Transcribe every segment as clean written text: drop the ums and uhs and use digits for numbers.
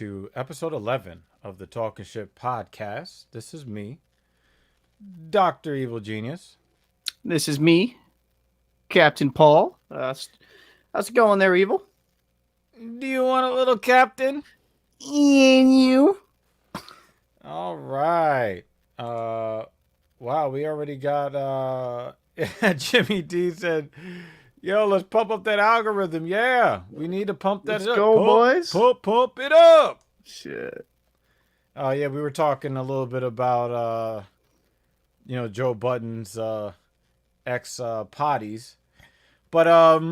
to episode 11 of the Talking Shit podcast. This is me, Dr. Evil Genius. This is me, Captain Paul. How's it going there, Evil? Do you want a little captain? And you? All right. Wow, we already got Jimmy D said, yo, let's pump up that algorithm. Yeah, we need to pump that Let's up. go, boys. Pump it up. Shit. Yeah, we were talking a little bit about Joe Budden's ex potties. But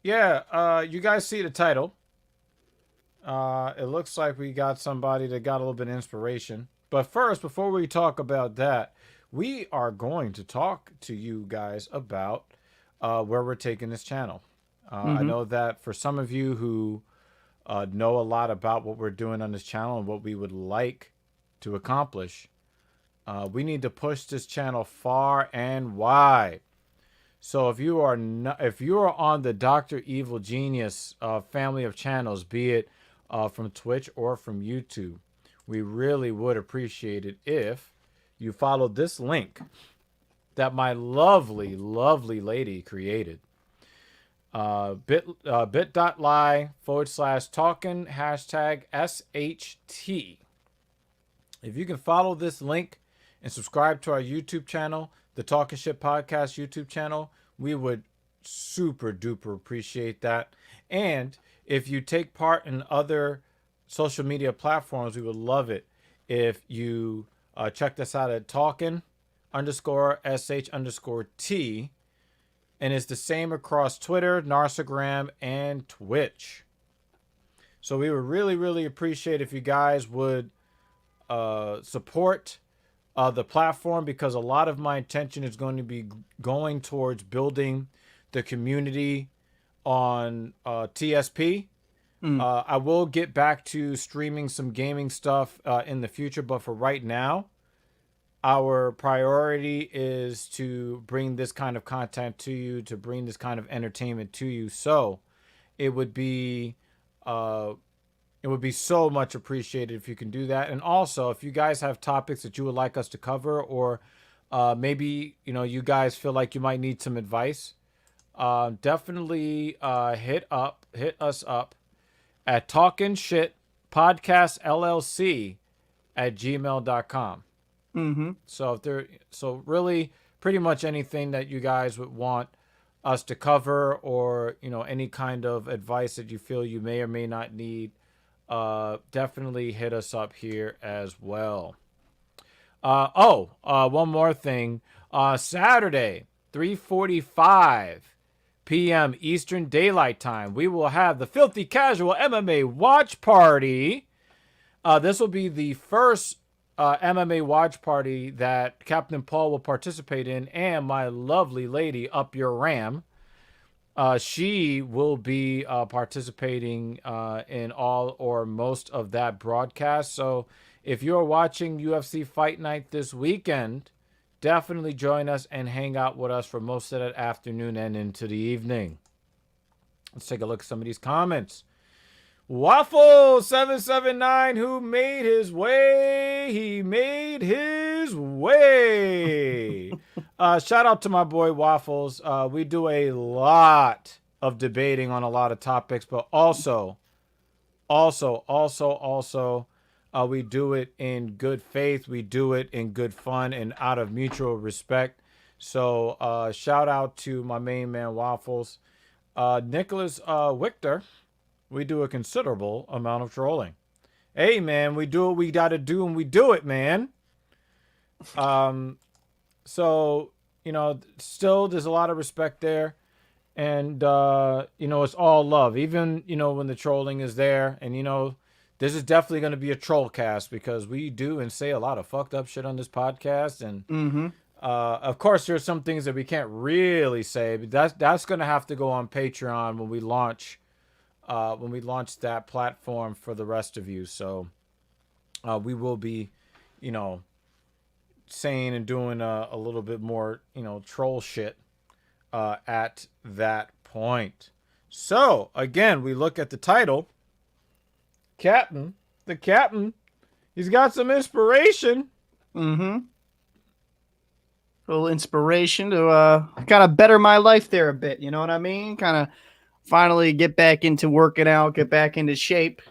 you guys see the title. It looks like we got somebody that got a little bit of inspiration. But first, before we talk about that, we are going to talk to you guys about where we're taking this channel. I know that for some of you who know a lot about what we're doing on this channel and what we would like to accomplish, we need to push this channel far and wide. So if you are on the Dr. Evil Genius family of channels, be it from Twitch or from YouTube, we really would appreciate it if you followed this link that my lovely, lovely lady created. bit.ly/talking #SHT. If you can follow this link and subscribe to our YouTube channel, the Talking Shit Podcast YouTube channel, we would super duper appreciate that. And if you take part in other social media platforms, we would love it if you check us out at talking_sh_t. And it's the same across Twitter, Narsagram, and Twitch. So we would really, really appreciate if you guys would support the platform, because a lot of my attention is going to be going towards building the community on TSP. I will get back to streaming some gaming stuff in the future, but for right now, our priority is to bring this kind of content to you, to bring this kind of entertainment to you. So it would be so much appreciated if you can do that. And also, if you guys have topics that you would like us to cover, or maybe you guys feel like you might need some advice, definitely hit us up at talkingshitpodcastllc@gmail.com. So really pretty much anything that you guys would want us to cover, or any kind of advice that you feel you may or may not need, definitely hit us up here as well. One more thing. Saturday, 3:45 p.m. Eastern Daylight Time, we will have the Filthy Casual MMA Watch Party. This will be the first MMA watch party that Captain Paul will participate in, and my lovely lady Up Your Ram. She will be participating in all or most of that broadcast. So if you're watching UFC Fight Night this weekend, definitely join us and hang out with us for most of that afternoon and into the evening. Let's take a look at some of these comments. Waffle779, who made his way. He made his way. Shout out to my boy Waffles. We do a lot of debating on a lot of topics, but also, we do it in good faith. We do it in good fun and out of mutual respect. So shout out to my main man Waffles. Nicholas Wichter. We do a considerable amount of trolling. Hey, man, we do what we got to do, and we do it, man. So, still there's a lot of respect there. And, it's all love. Even, when the trolling is there. And, this is definitely going to be a troll cast, because we do and say a lot of fucked up shit on this podcast. And, of course, there's some things that we can't really say. But that's going to have to go on Patreon when we launch that platform for the rest of you. So we will be, saying and doing a little bit more, troll shit at that point. So again, we look at the title. Captain, the captain, he's got some inspiration. Mm-hmm. A little inspiration to kind of better my life there a bit. You know what I mean? Kind of finally get back into working out, get back into shape.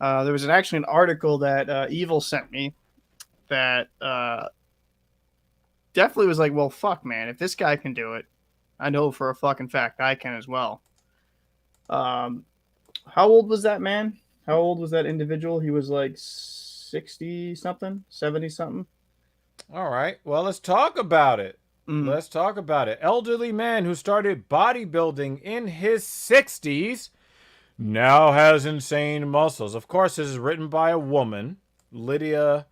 There was actually an article that Evil sent me that definitely was like, well, fuck, man. If this guy can do it, I know for a fucking fact I can as well. Um, how old was that man? How old was that individual? He was like 60 something, 70 something. All right. Well, let's talk about it. Mm. Let's talk about it. Elderly man who started bodybuilding in his 60s now has insane muscles. Of course, this is written by a woman, Lydia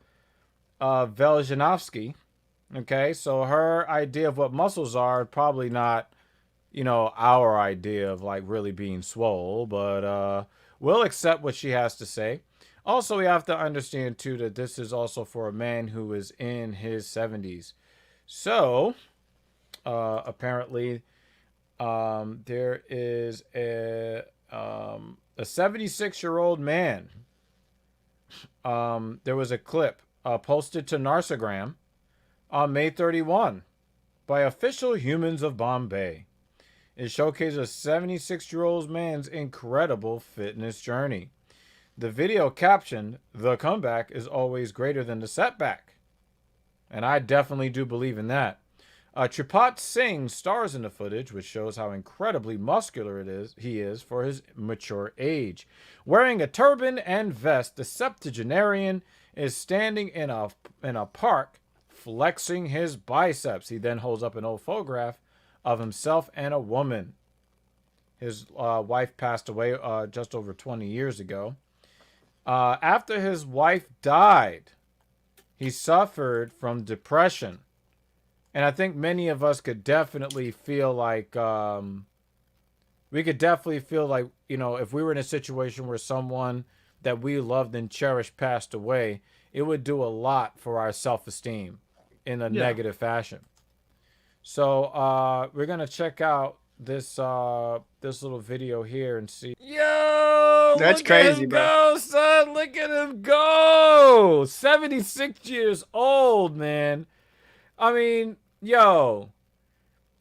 Veljanovsky. Okay, so her idea of what muscles are probably not, our idea of like really being swole, but we'll accept what she has to say. Also, we have to understand too that this is also for a man who is in his 70s. So, apparently, there is a 76-year-old man. There was a clip posted to Narsagram on May 31 by Official Humans of Bombay. It showcases a 76-year-old man's incredible fitness journey. The video captioned, "The comeback is always greater than the setback." And I definitely do believe in that. Tripat Singh stars in the footage, which shows how incredibly muscular he is for his mature age. Wearing a turban and vest, the septuagenarian is standing in a park, flexing his biceps. He then holds up an old photograph of himself and a woman. His wife passed away just over 20 years ago. After his wife died, he suffered from depression. And I think many of us could definitely feel like, if we were in a situation where someone that we loved and cherished passed away, it would do a lot for our self-esteem in a negative fashion. So we're gonna check out this little video here and see. Yo, That's look at crazy, him bro. go, son! Look at him go! 76 years old, man. I mean, yo,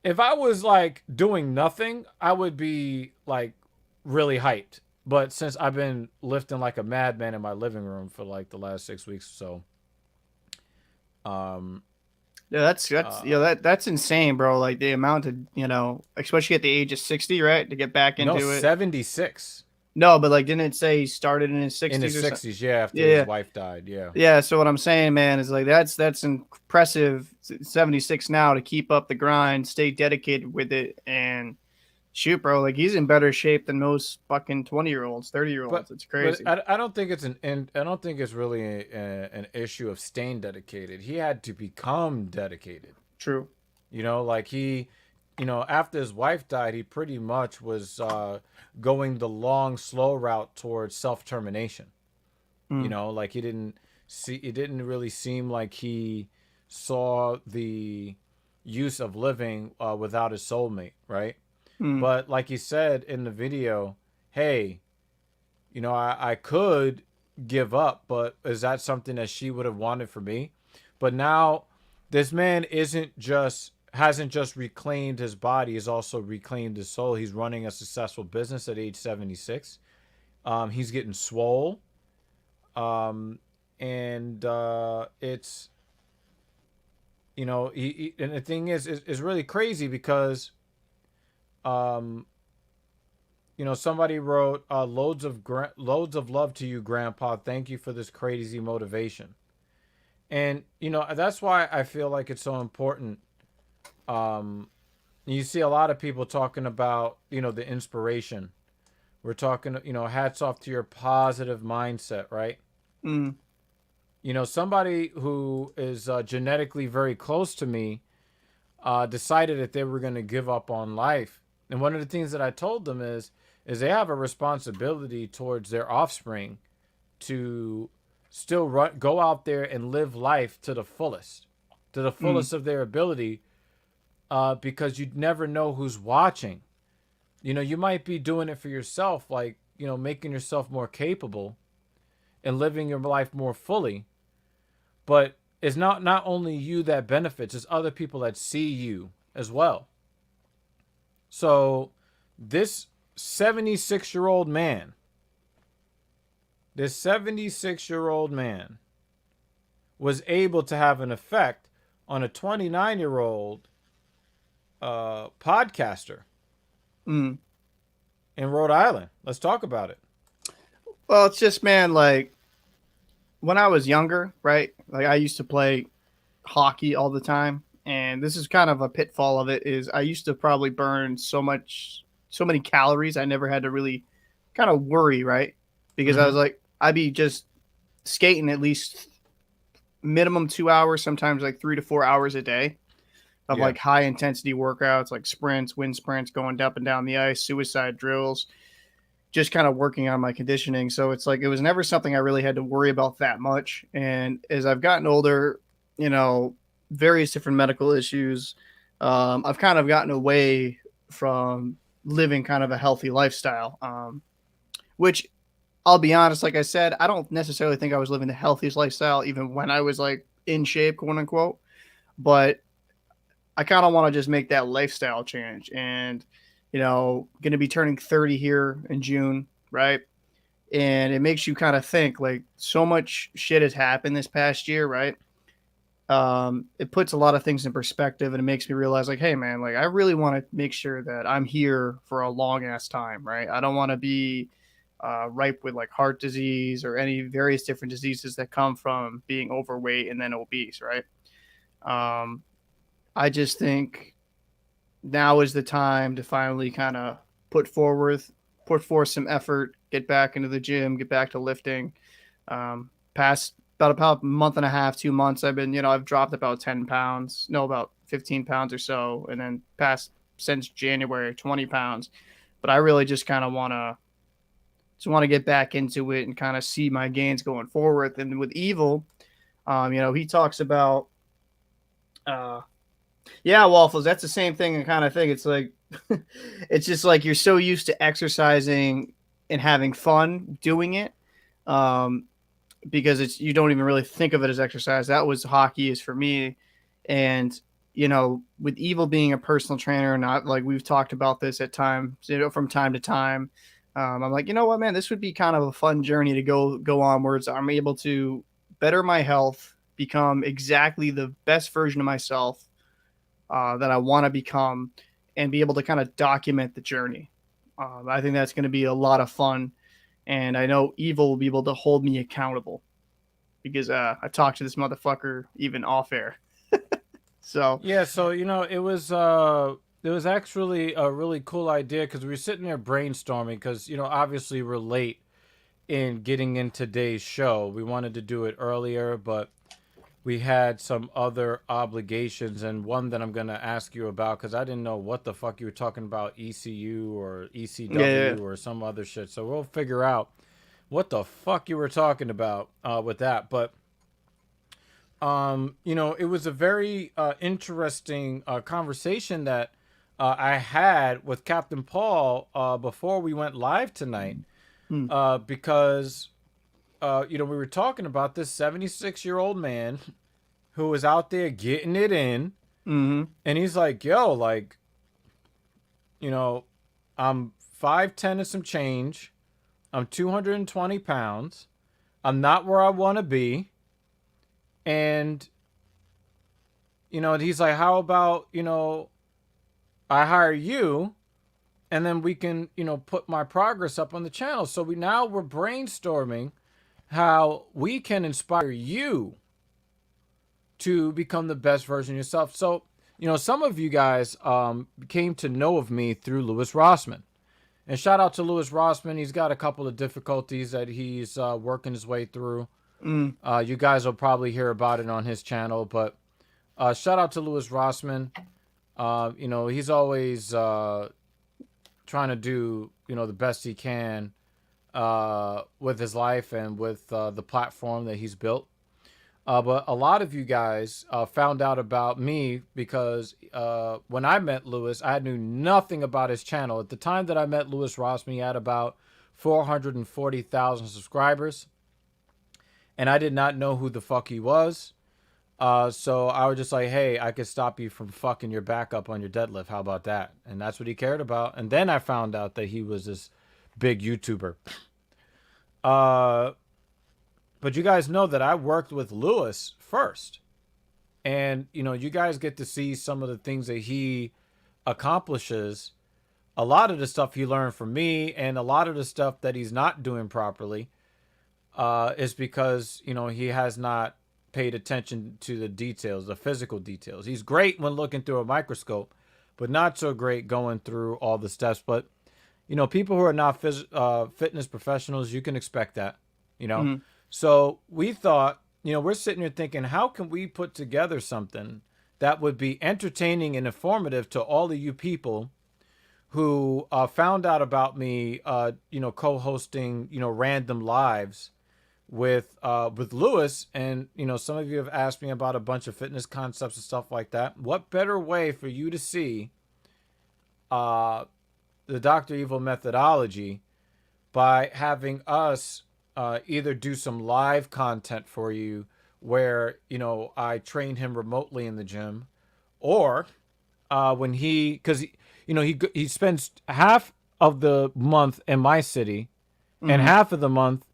if I was like doing nothing, I would be like really hyped. But since I've been lifting like a madman in my living room for like the last 6 weeks or so, Yeah, that's insane, bro. Like the amount of especially at the age of 60, right, to get back no, into it. 76 No, but like, didn't it say he started in his in 60s his or something? 60s, yeah, after Yeah, his wife died, yeah. yeah. So what I'm saying, man, is like that's impressive. 76 now to keep up the grind, stay dedicated with it, and shoot, bro. Like he's in better shape than most fucking 20-year-olds, 30-year-olds. It's But crazy. I don't think I don't think it's really an issue of staying dedicated. He had to become dedicated. True. Like after his wife died, he pretty much was going the long, slow route towards self-termination. Mm. Like it didn't really seem like he saw the use of living without his soulmate, right? Mm. But like he said in the video, hey, I could give up, but is that something that she would have wanted for me? But now this man hasn't just reclaimed his body, he's also reclaimed his soul. He's running a successful business at age 76. He's getting swole. And it's and the thing is really crazy because somebody wrote loads of love to you, grandpa, thank you for this crazy motivation. And that's why I feel like it's so important. You see a lot of people talking about the inspiration. We're talking hats off to your positive mindset, right? Mm. Somebody who is genetically very close to me decided that they were going to give up on life. And one of the things that I told them is they have a responsibility towards their offspring to still go out there and live life to the fullest Mm. of their ability, because you never know who's watching. You might be doing it for yourself, like, making yourself more capable. and living your life more fully. But it's not only you that benefits, it's other people that see you as well. So this 76-year-old man, this 76-year-old man was able to have an effect on a 29-year-old podcaster Mm. in Rhode Island. Let's talk about it. Well, it's just, man, like when I was younger, right? Like I used to play hockey all the time, and this is kind of a pitfall of it. Is I used to probably burn so many calories. I never had to really kind of worry, right? Because I Mm-hmm. was like, I'd be just skating at least minimum 2 hours, sometimes like 3 to 4 hours a day of Yeah. like high intensity workouts, like sprints, wind sprints, going up and down the ice, suicide drills, just kind of working on my conditioning. So it's like it was never something I really had to worry about that much. And as I've gotten older, you know, various different medical issues, I've kind of gotten away from living kind of a healthy lifestyle, which I'll be honest, like I said, I don't necessarily think I was living the healthiest lifestyle even when I was like in shape, quote unquote. But I kind of want to just make that lifestyle change. And, you know, going to be turning 30 here in June, right? And it makes you kind of think like so much shit has happened this past year, right? It puts a lot of things in perspective, and it makes me realize like, hey, man, like I really want to make sure that I'm here for a long ass time, right? I don't want to be ripe with like heart disease or any various different diseases that come from being overweight and then obese, right? Um, I just think now is the time to finally kind of put forth some effort, get back into the gym, get back to lifting. Past about a month and a half, 2 months, I've been, I've dropped about 10 pounds, no, about 15 pounds or so. And then past since January, 20 pounds. But I really just kind of want to get back into it and kind of see my gains going forward. And with Evil, he talks about, yeah, Waffles. That's the same thing and kind of thing. It's like, it's just like you're so used to exercising and having fun doing it, because you don't even really think of it as exercise. That was hockey is for me, and with Evil being a personal trainer, not like we've talked about this at times, from time to time. I'm like, you know what, man, this would be kind of a fun journey to go onwards. I'm able to better my health, become exactly the best version of myself that I want to become, and be able to kind of document the journey. I think that's going to be a lot of fun, and I know Evil will be able to hold me accountable because I talked to this motherfucker even off air. So Yeah, so it was actually a really cool idea because we were sitting there brainstorming because obviously we're late in getting in today's show. We wanted to do it earlier, but we had some other obligations, and one that I'm going to ask you about because I didn't know what the fuck you were talking about, ECU or yeah. ECW or some other shit. So we'll figure out what the fuck you were talking about with that. But it was a very interesting conversation that I had with Captain Paul before we went live tonight, Hmm. because we were talking about this 76-year-old man who was out there getting it in, Mm-hmm. and he's like, "Yo, like, I'm 5'10" and some change. I'm 220 pounds. I'm not where I want to be." And he's like, "How about I hire you, and then we can put my progress up on the channel." So we're brainstorming how we can inspire you to become the best version of yourself. So some of you guys came to know of me through Lewis Rossman, and shout out to Lewis Rossman. He's got a couple of difficulties that he's working his way through. Mm. You guys will probably hear about it on his channel, but shout out to Lewis Rossman. He's always trying to do the best he can with his life and with the platform that he's built. But a lot of you guys found out about me because when I met Lewis, I knew nothing about his channel. At the time that I met Lewis Rossman, he had about 440,000 subscribers. and I did not know who the fuck he was. So I was just like, hey, I could stop you from fucking your back up on your deadlift. How about that? And that's what he cared about. And then I found out that he was this big YouTuber. But you guys know that I worked with Lewis first. And, you guys get to see some of the things that he accomplishes. A lot of the stuff he learned from me, and a lot of the stuff that he's not doing properly is because, he has not paid attention to the details, the physical details. He's great when looking through a microscope, but not so great going through all the steps. But, people who are not fitness professionals, you can expect that, Mm-hmm. So we thought, we're sitting here thinking, how can we put together something that would be entertaining and informative to all of you people who found out about me, co-hosting, random lives with Lewis. And, some of you have asked me about a bunch of fitness concepts and stuff like that. What better way for you to see the Dr. Evil methodology by having us either do some live content for you where, I train him remotely in the gym, or when because he spends half of the month in my city and half of the month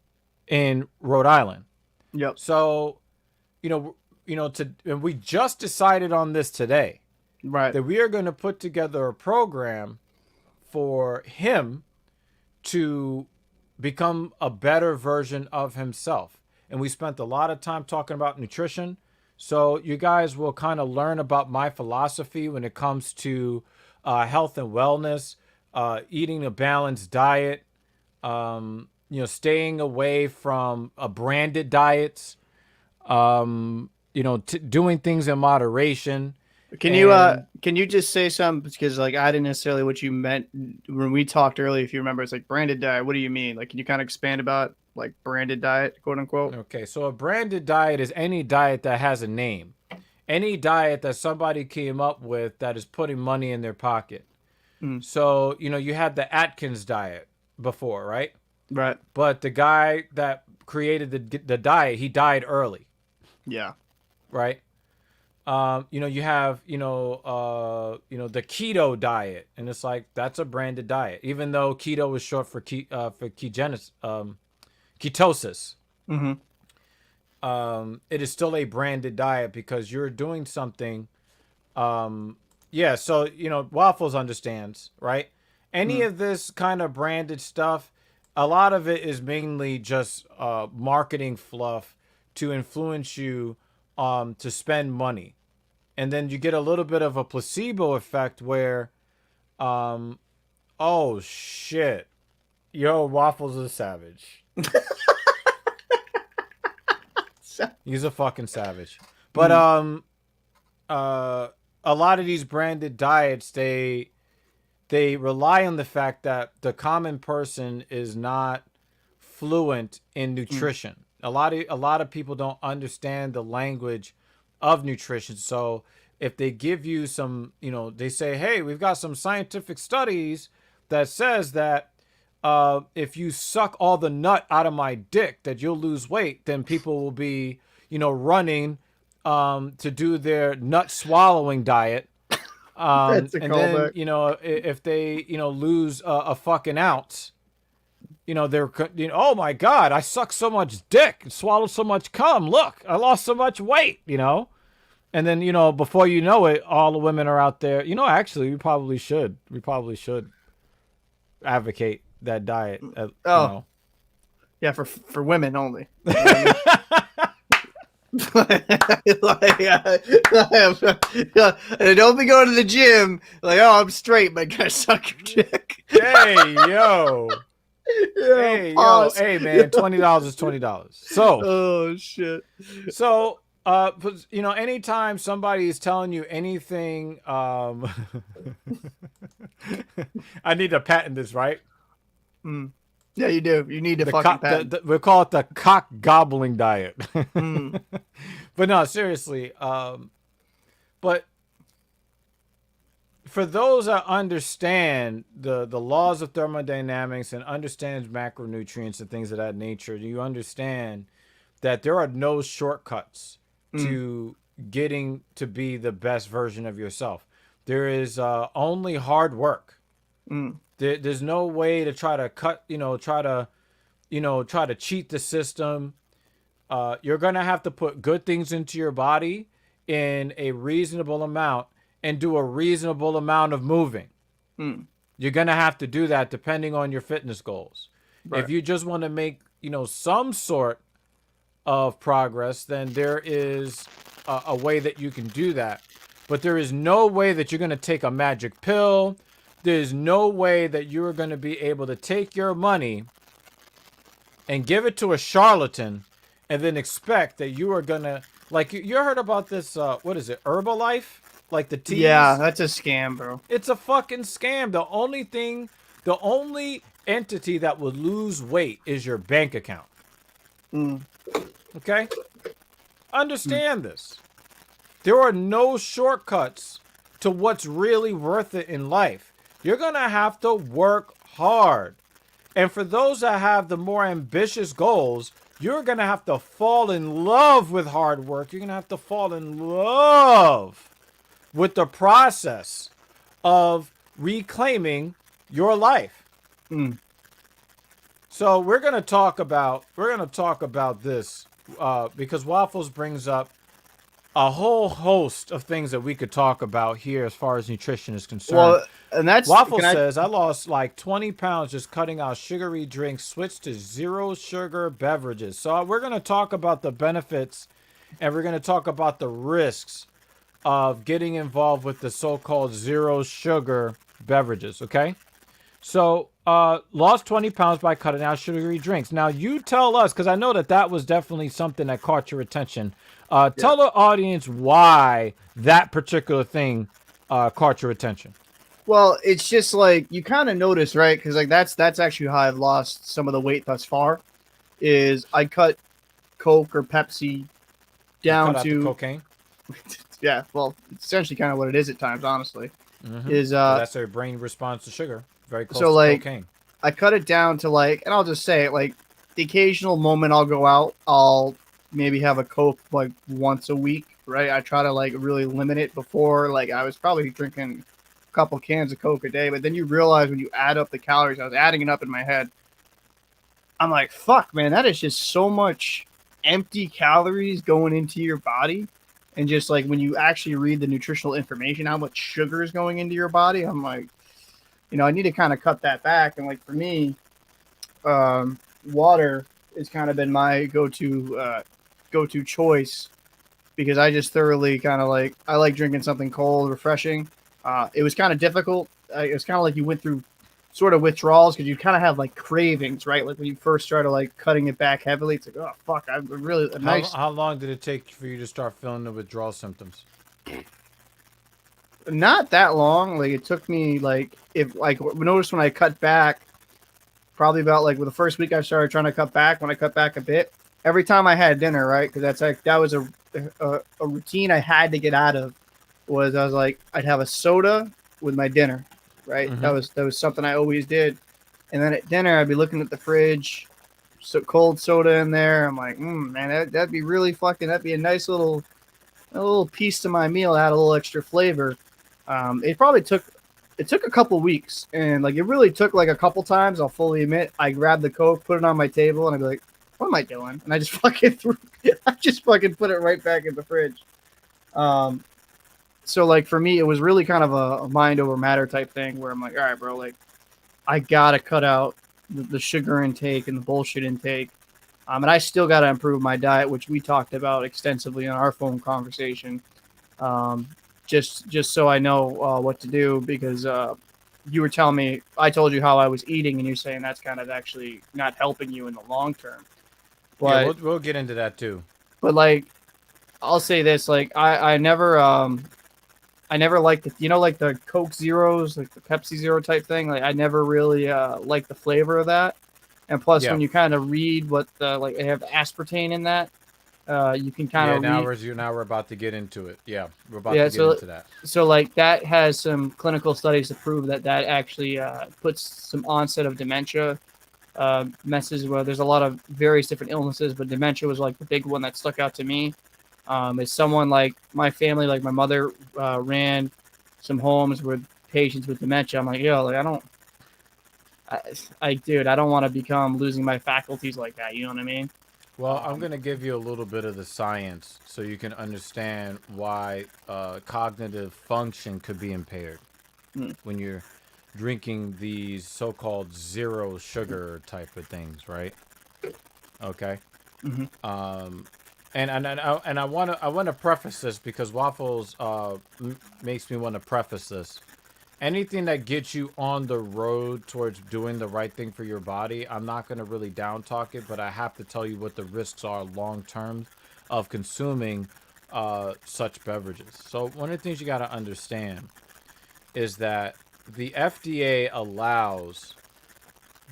in Rhode Island. Yep. So, and we just decided on this today, Right. that we are going to put together a program for him to become a better version of himself. And we spent a lot of time talking about nutrition. So you guys will kind of learn about my philosophy when it comes to health and wellness, eating a balanced diet, staying away from branded diets, doing things in moderation. Can you just say something, because like I didn't necessarily what you meant when we talked earlier. If you remember, it's like branded diet. What do you mean? Like, can you kind of expand about like branded diet, quote unquote? Okay, so a branded diet is any diet that has a name, any diet that somebody came up with that is putting money in their pocket. So you had the Atkins diet before, right? Right. But the guy that created the diet, he died early. Yeah. Right. You have, the keto diet, and it's like, that's a branded diet, even though keto is short for ketosis. Mm-hmm. It is still a branded diet because you're doing something. Yeah. So, Waffles understands, right? Any of this kind of branded stuff, a lot of it is mainly just, marketing fluff to influence you, to spend money. And then you get a little bit of a placebo effect where, oh shit, yo, Waffles is a savage. He's a fucking savage. But a lot of these branded diets, they rely on the fact that the common person is not fluent in nutrition. A lot of people don't understand the language of nutrition. So if they give you some, they say, hey, we've got some scientific studies that says that if you suck all the nut out of my dick, that you'll lose weight, then people will be, running to do their nut swallowing diet. That's a and then, callback. if they, lose a fucking ounce, they're, oh my God, I suck so much dick and swallowed so much cum. Look, I lost so much weight, And then, before you know it, all the women are out there. Actually, we probably should advocate that diet. Yeah, for women only. You know what I mean? And don't be going to the gym like, oh, I'm straight, but gotta suck your dick. Hey, yo. Hey, pause. yo. Hey, man, $20 is $20. So, Oh shit. So, anytime somebody is telling you anything, I need to patent this, right? Yeah, you do. You need to fucking patent. We call it the cock gobbling diet. But no, seriously. But for those that understand the laws of thermodynamics and understands macronutrients and things of that nature, you understand that there are no shortcuts Mm. to getting to be the best version of yourself. There is only hard work. Mm. There's no way to try to cut, try to cheat the system. You're going to have to put good things into your body in a reasonable amount and do a reasonable amount of moving. Mm. You're going to have to do that depending on your fitness goals. Right. If you just want to make, some sort of progress, then there is a way that you can do that. But there is no way that you're going to take a magic pill. There's no way that you're going to be able to take your money and give it to a charlatan and then expect that you are going to, like, you heard about this, what is it, Herbalife? Like the teas? Yeah, that's a scam, bro. It's a fucking scam. The only entity that will lose weight is your bank account. Mm. Okay? Understand this. There are no shortcuts to what's really worth it in life. You're going to have to work hard. And for those that have the more ambitious goals, you're going to have to fall in love with hard work. You're going to have to fall in love with the process of reclaiming your life. Mm. So we're going to talk about this because Waffles brings up a whole host of things that we could talk about here as far as nutrition is concerned. Well, and that's Waffles says, I lost like 20 pounds just cutting out sugary drinks, switched to zero sugar beverages. So we're going to talk about the benefits and we're going to talk about the risks of getting involved with the so-called zero sugar beverages, okay? So, lost 20 pounds by cutting out sugary drinks. Now, you tell us, because I know that was definitely something that caught your attention. Tell the audience why that particular thing caught your attention. Well, it's just like you kind of notice, right? Because like that's actually how I've lost some of the weight thus far. Is I cut Coke or Pepsi down cut out to the cocaine. Yeah, well, it's essentially kind of what it is at times, honestly. Mm-hmm. Is So that's their brain response to sugar. Very close so to like cocaine. I cut it down to like, and I'll just say it, like the occasional moment I'll go out, I'll maybe have a Coke like once a week, right? I try to like really limit it. Before, like I was probably drinking a couple cans of Coke a day, but then you realize when you add up the calories, I was adding it up in my head. I'm like, fuck, man, that is just so much empty calories going into your body. And just like when you actually read the nutritional information, how much sugar is going into your body, I'm like, I need to kind of cut that back. And like for me, water has kind of been my go-to choice because I just thoroughly kind of like, I like drinking something cold, refreshing. It was kind of difficult. It was kind of like you went through sort of withdrawals because you kind of have like cravings, right? Like when you first started like cutting it back heavily, it's like, oh fuck, I'm really nice. How long did it take for you to start feeling the withdrawal symptoms? Not that long. Like it took me like, if like notice when I cut back, probably about like with the first week I started trying to cut back. When I cut back a bit, every time I had dinner, right? Because that's like that was a routine I had to get out of. I was like, I'd have a soda with my dinner, right? Mm-hmm. That was something I always did. And then at dinner, I'd be looking at the fridge, so cold soda in there. I'm like, man, that'd be really that'd be a nice little piece to my meal, add a little extra flavor. It took a couple weeks, and like it really took like a couple times. I'll fully admit, I grabbed the Coke, put it on my table, and I'd be like, "What am I doing?" And I just fucking put it right back in the fridge. So like for me, it was really kind of a mind over matter type thing where I'm like, all right, bro, like I gotta cut out the sugar intake and the bullshit intake. And I still gotta improve my diet, which we talked about extensively in our phone conversation. Just so I know what to do, because you were telling me, I told you how I was eating, and you're saying that's kind of actually not helping you in the long term. But Yeah, we'll get into that too. But like, I'll say this: like, I never liked the like the Coke Zeros, like the Pepsi Zero type thing. Like, I never really liked the flavor of that. And plus, when you kind of read what like they have aspartame in that. You can kind of now we're about to get into it. Yeah, we're about to get into that. So like that has some clinical studies to prove that actually puts some onset of dementia messes where there's a lot of various different illnesses, but dementia was like the big one that stuck out to me. As someone like my family, like my mother ran some homes with patients with dementia. I'm like, yo, like dude, I don't want to become losing my faculties like that. You know what I mean? Well, I'm going to give you a little bit of the science so you can understand why cognitive function could be impaired when you're drinking these so-called zero sugar type of things, right? Okay. And I want to preface this because Waffles makes me want to preface this. Anything that gets you on the road towards doing the right thing for your body, I'm not going to really down talk it, but I have to tell you what the risks are long term of consuming such beverages. So one of the things you got to understand is that the FDA allows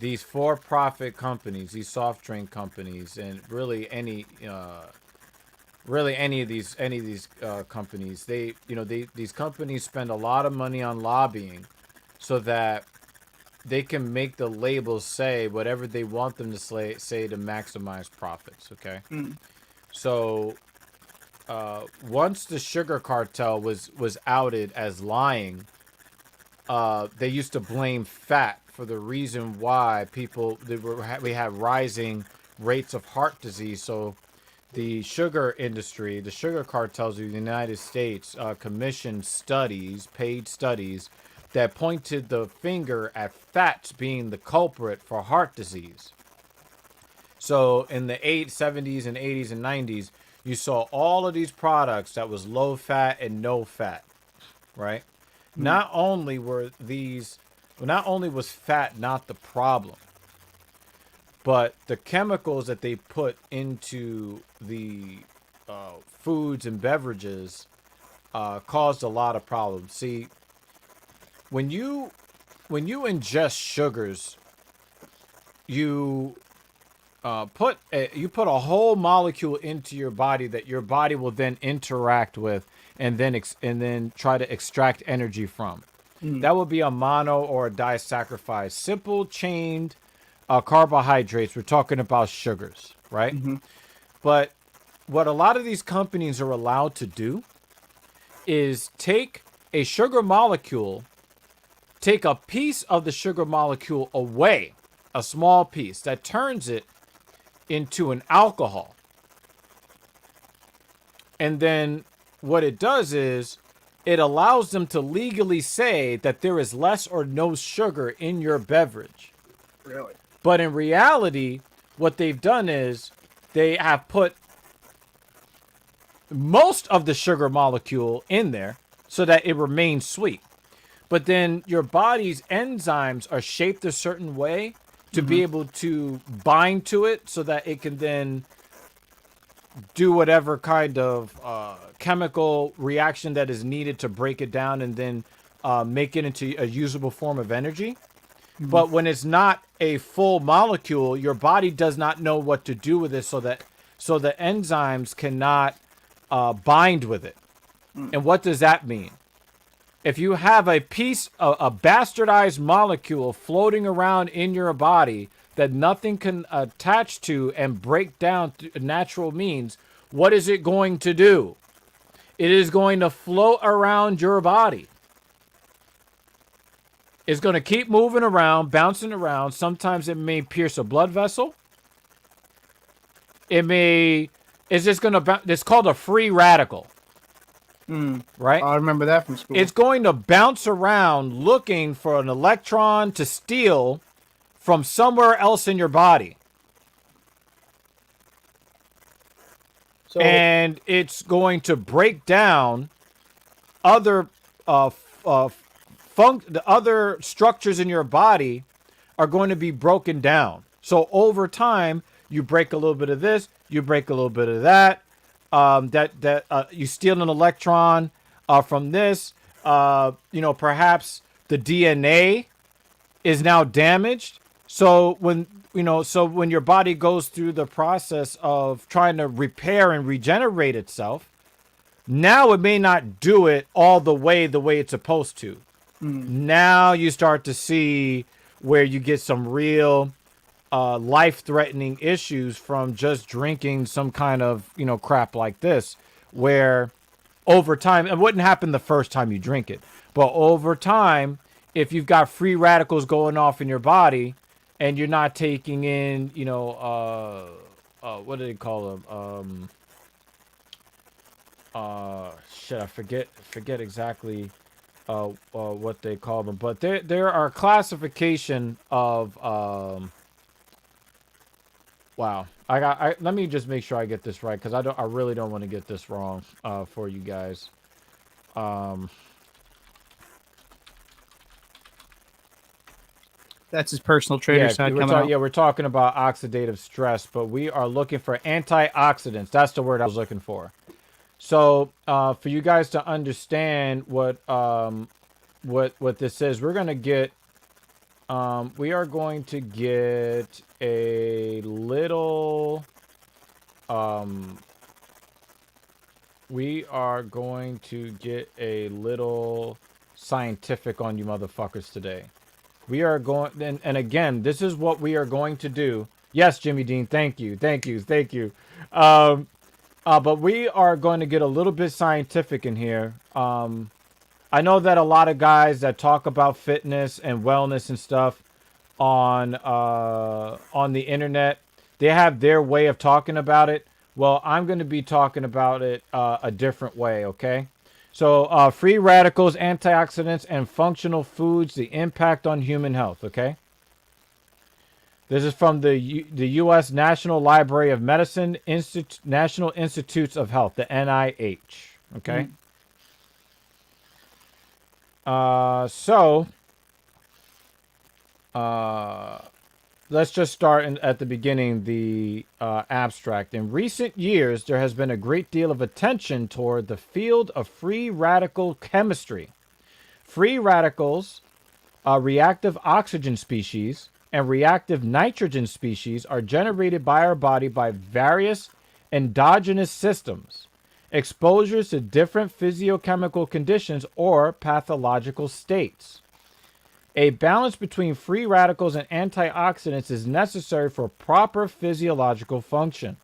these for-profit companies, these soft drink companies, and really any of these companies, these companies spend a lot of money on lobbying so that they can make the labels say whatever they want them to say to maximize profits. Okay. So once the sugar cartel was outed as lying, they used to blame fat for the reason why we had rising rates of heart disease. So the sugar industry, the sugar cartels of the United States commissioned studies, paid studies, that pointed the finger at fats being the culprit for heart disease. So in the 70s and 80s and 90s, you saw all of these products that was low fat and no fat, right? Not only was fat not the problem, but the chemicals that they put into the foods and beverages caused a lot of problems. See, when you ingest sugars, you put a whole molecule into your body that your body will then interact with and then try to extract energy from. That would be a mono or a disaccharide, simple chained carbohydrates. We're talking about sugars, right? But what a lot of these companies are allowed to do is take a sugar molecule, take a piece of the sugar molecule away, a small piece that turns it into an alcohol. And then what it does is it allows them to legally say that there is less or no sugar in your beverage. Really? But in reality, what they've done is they have put most of the sugar molecule in there so that it remains sweet. But then your body's enzymes are shaped a certain way to be able to bind to it so that it can then do whatever kind of chemical reaction that is needed to break it down and then make it into a usable form of energy. But when it's not a full molecule, your body does not know what to do with it so the enzymes cannot bind with it. And what does that mean? If you have a bastardized molecule floating around in your body that nothing can attach to and break down through natural means, what is it going to do? It is going to float around your body. It's going to keep moving around, bouncing around. Sometimes it may pierce a blood vessel. It's just going to, it's called a free radical. Right? I remember that from school. It's going to bounce around looking for an electron to steal from somewhere else in your body. And it's going to break down other the other structures in your body are going to be broken down. So over time, you break a little bit of this, you break a little bit of that. You steal an electron from this. Perhaps the DNA is now damaged. So when your body goes through the process of trying to repair and regenerate itself, now it may not do it all the way it's supposed to. Now you start to see where you get some real life-threatening issues from just drinking some kind of, crap like this, where over time, it wouldn't happen the first time you drink it, but over time, if you've got free radicals going off in your body and you're not taking in, what do they call them? Shit, I forget exactly what they call them, but there are classification of wow. Let me just make sure I get this right, because I really don't want to get this wrong for you guys. That's his personal trainer side coming out. Yeah, we're talking about oxidative stress, but we are looking for antioxidants. That's the word I was looking for. So for you guys to understand what this is, we're gonna get we are going to get a little we are going to get a little scientific on you motherfuckers today. We are going, and again, this is what we are going to do. Yes, Jimmy Dean, thank you. But we are going to get a little bit scientific in here. I know that a lot of guys that talk about fitness and wellness and stuff on the internet, they have their way of talking about it. Well, I'm going to be talking about it a different way, okay? So, free radicals, antioxidants, and functional foods, the impact on human health, okay? This is from the U.S. National Library of Medicine, National Institutes of Health, the NIH, okay? Let's just start at the beginning, the abstract. In recent years, there has been a great deal of attention toward the field of free radical chemistry. Free radicals, reactive oxygen species, and reactive nitrogen species are generated by our body by various endogenous systems, exposures to different physiochemical conditions or pathological states. A balance between free radicals and antioxidants is necessary for proper physiological function.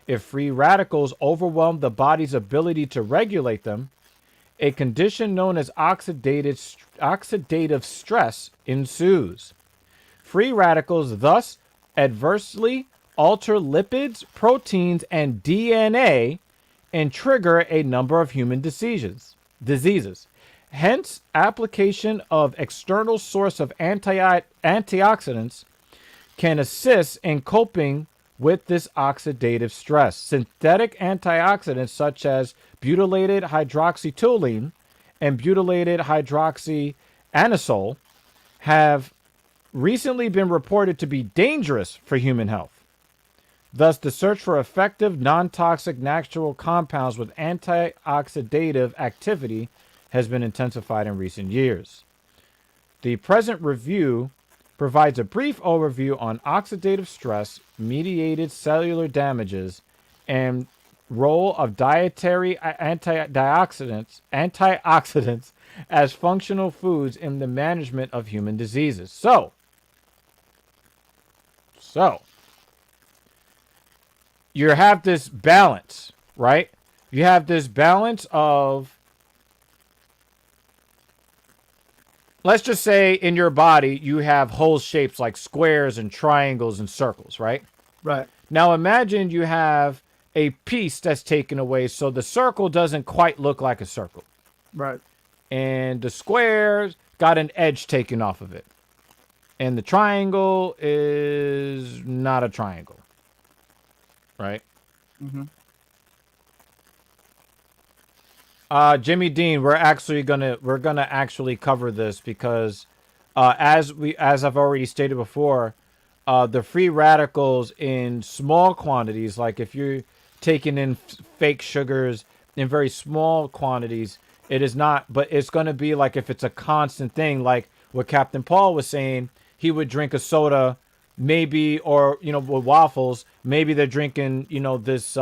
If free radicals overwhelm the body's ability to regulate them, a condition known as oxidative stress ensues. Free radicals thus adversely alter lipids, proteins, and DNA and trigger a number of human diseases. Hence, application of external source of antioxidants can assist in coping with this oxidative stress. Synthetic antioxidants such as butylated hydroxytoluene and butylated hydroxyanisole have recently been reported to be dangerous for human health. Thus, the search for effective, non-toxic natural compounds with antioxidative activity has been intensified in recent years. The present review provides a brief overview on oxidative stress, mediated cellular damages, and role of dietary antioxidants as functional foods in the management of human diseases. So you have this balance, right? You have this balance of, let's just say in your body, you have whole shapes like squares and triangles and circles, right? Right. Now imagine you have a piece that's taken away, so the circle doesn't quite look like a circle. Right. And the square got an edge taken off of it. And the triangle is not a triangle. Right? Mm-hmm. Jimmy Dean, we're gonna actually cover this because as I've already stated before, the free radicals in small quantities, like if you're taking in fake sugars in very small quantities, it is not, but it's going to be like if it's a constant thing, like what Captain Paul was saying, he would drink a soda maybe, or with waffles, maybe they're drinking this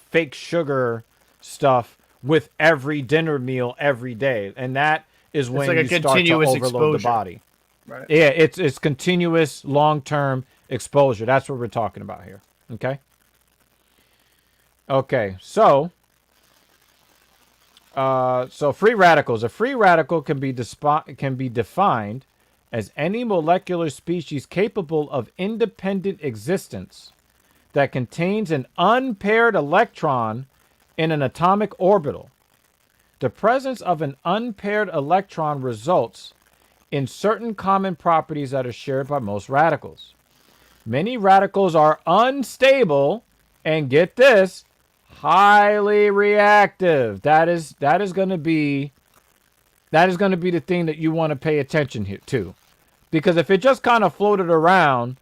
fake sugar stuff with every dinner meal every day, and that is when like you start to overload the body. Right. Yeah, it's continuous long-term exposure. That's what we're talking about here. Okay. Okay. So free radicals. A free radical can be defined as any molecular species capable of independent existence that contains an unpaired electron in an atomic orbital. The presence of an unpaired electron results in certain common properties that are shared by most radicals. Many radicals are unstable and, get this, highly reactive. That is going to be the thing that you want to pay attention here to. Because if it just kind of floated around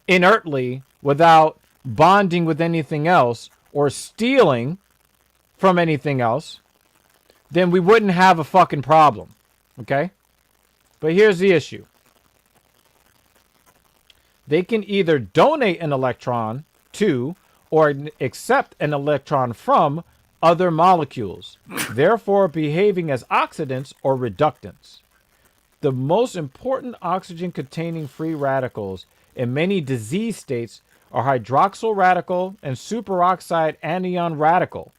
inertly without bonding with anything else or stealing from anything else, then we wouldn't have a fucking problem. Okay? But here's the issue. They can either donate an electron to or accept an electron from other molecules, therefore behaving as oxidants or reductants. The most important oxygen-containing free radicals in many disease states are hydroxyl radical and superoxide anion radical.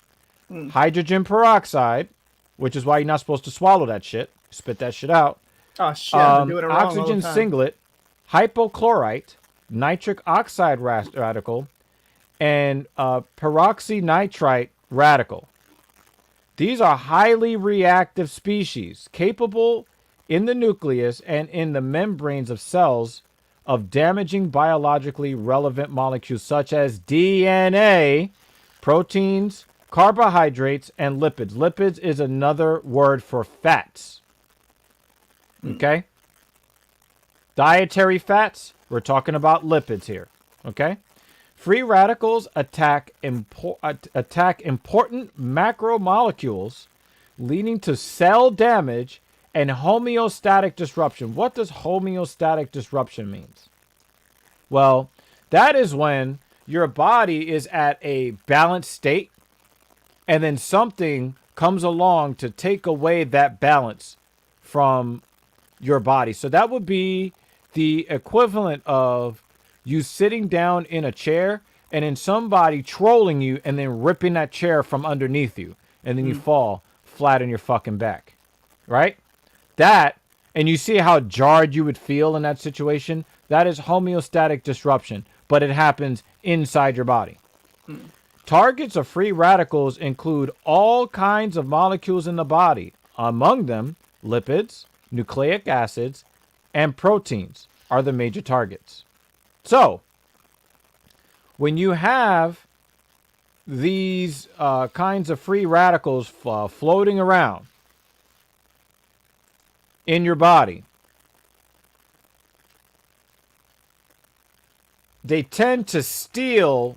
Hydrogen peroxide, which is why you're not supposed to swallow that shit. Spit that shit out. Oh shit! I've been doing it wrong all the Oxygen time. singlet, hypochlorite, nitric oxide radical, and peroxynitrite radical. These are highly reactive species capable in the nucleus and in the membranes of cells of damaging biologically relevant molecules such as DNA, proteins, carbohydrates, and lipids. Lipids is another word for fats. Okay? Dietary fats, we're talking about lipids here. Okay? Free radicals attack important macromolecules, leading to cell damage and homeostatic disruption. What does homeostatic disruption mean? Well, that is when your body is at a balanced state and then something comes along to take away that balance from your body. So that would be the equivalent of you sitting down in a chair and then somebody trolling you and then ripping that chair from underneath you. And then you fall flat on your fucking back. Right? That, and you see how jarred you would feel in that situation? That is homeostatic disruption, but it happens inside your body. Targets of free radicals include all kinds of molecules in the body. Among them, lipids, nucleic acids, and proteins are the major targets. So, when you have these kinds of free radicals floating around in your body, they tend to steal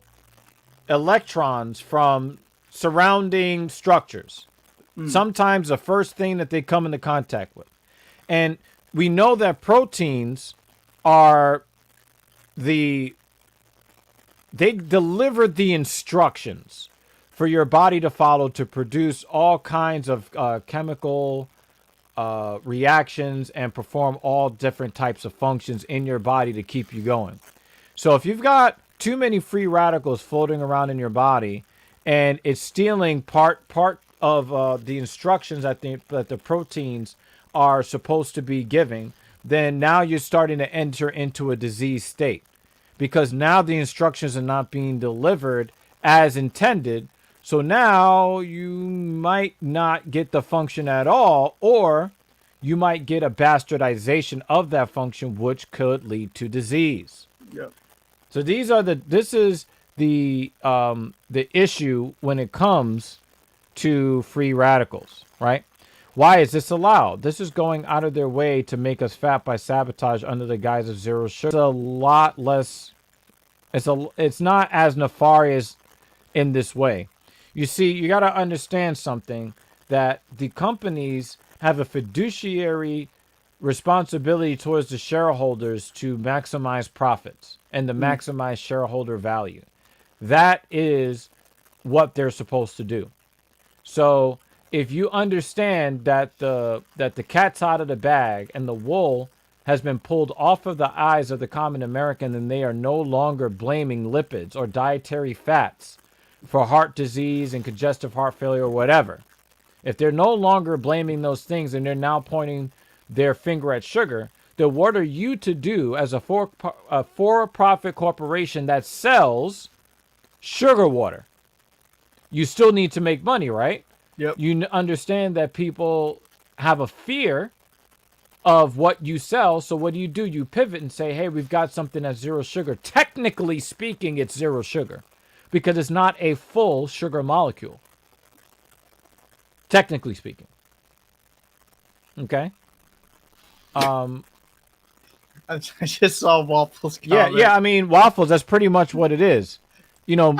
electrons from surrounding structures. Sometimes the first thing that they come into contact with. And we know that proteins are they deliver the instructions for your body to follow to produce all kinds of chemical reactions and perform all different types of functions in your body to keep you going. So if you've got too many free radicals floating around in your body and it's stealing part of the instructions that the proteins are supposed to be giving, then now you're starting to enter into a disease state because now the instructions are not being delivered as intended. So now you might not get the function at all, or you might get a bastardization of that function, which could lead to disease. Yep. So this is the issue when it comes to free radicals, right? Why is this allowed? This is going out of their way to make us fat by sabotage under the guise of zero sugar. It's a lot less. It's not as nefarious in this way. You see, you got to understand something, that the companies have a fiduciary responsibility towards the shareholders to maximize profits and to maximize shareholder value. That is what they're supposed to do. So if you understand that the cat's out of the bag and the wool has been pulled off of the eyes of the common American, and they are no longer blaming lipids or dietary fats for heart disease and congestive heart failure or whatever. If they're no longer blaming those things and they're now pointing their finger at sugar, then what are you to do as a for-profit corporation that sells sugar water? You still need to make money, right? Yep. You understand that people have a fear of what you sell. So what do? You pivot and say, hey, we've got something that's zero sugar. Technically speaking, it's zero sugar because it's not a full sugar molecule. Technically speaking. Okay. I just saw Waffles. Yeah. I mean, waffles. That's pretty much what it is. You know,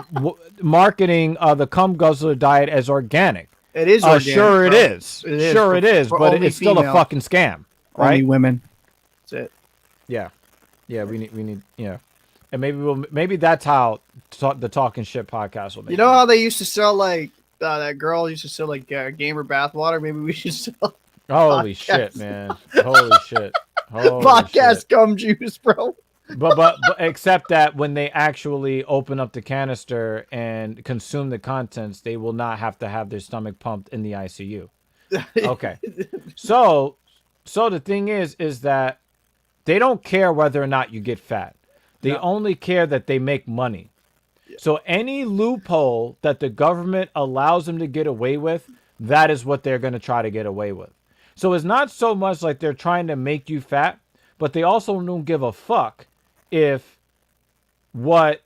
marketing the cum guzzler diet as organic. It is organic. Sure, it is. Sure, it is. But it's still a fucking scam, right? Only women. That's it. Yeah. We need. Yeah. And maybe that's how the Talking Shit podcast will make. You know how they used to sell like that girl used to sell like gamer bathwater? Maybe we should sell. Holy shit, man! Holy shit! Podcast gum juice, bro. But except that when they actually open up the canister and consume the contents, they will not have to have their stomach pumped in the ICU. Okay. So the thing is that they don't care whether or not you get fat. They only care that they make money. Yeah. So any loophole that the government allows them to get away with, that is what they're going to try to get away with. So it's not so much like they're trying to make you fat, but they also don't give a fuck if what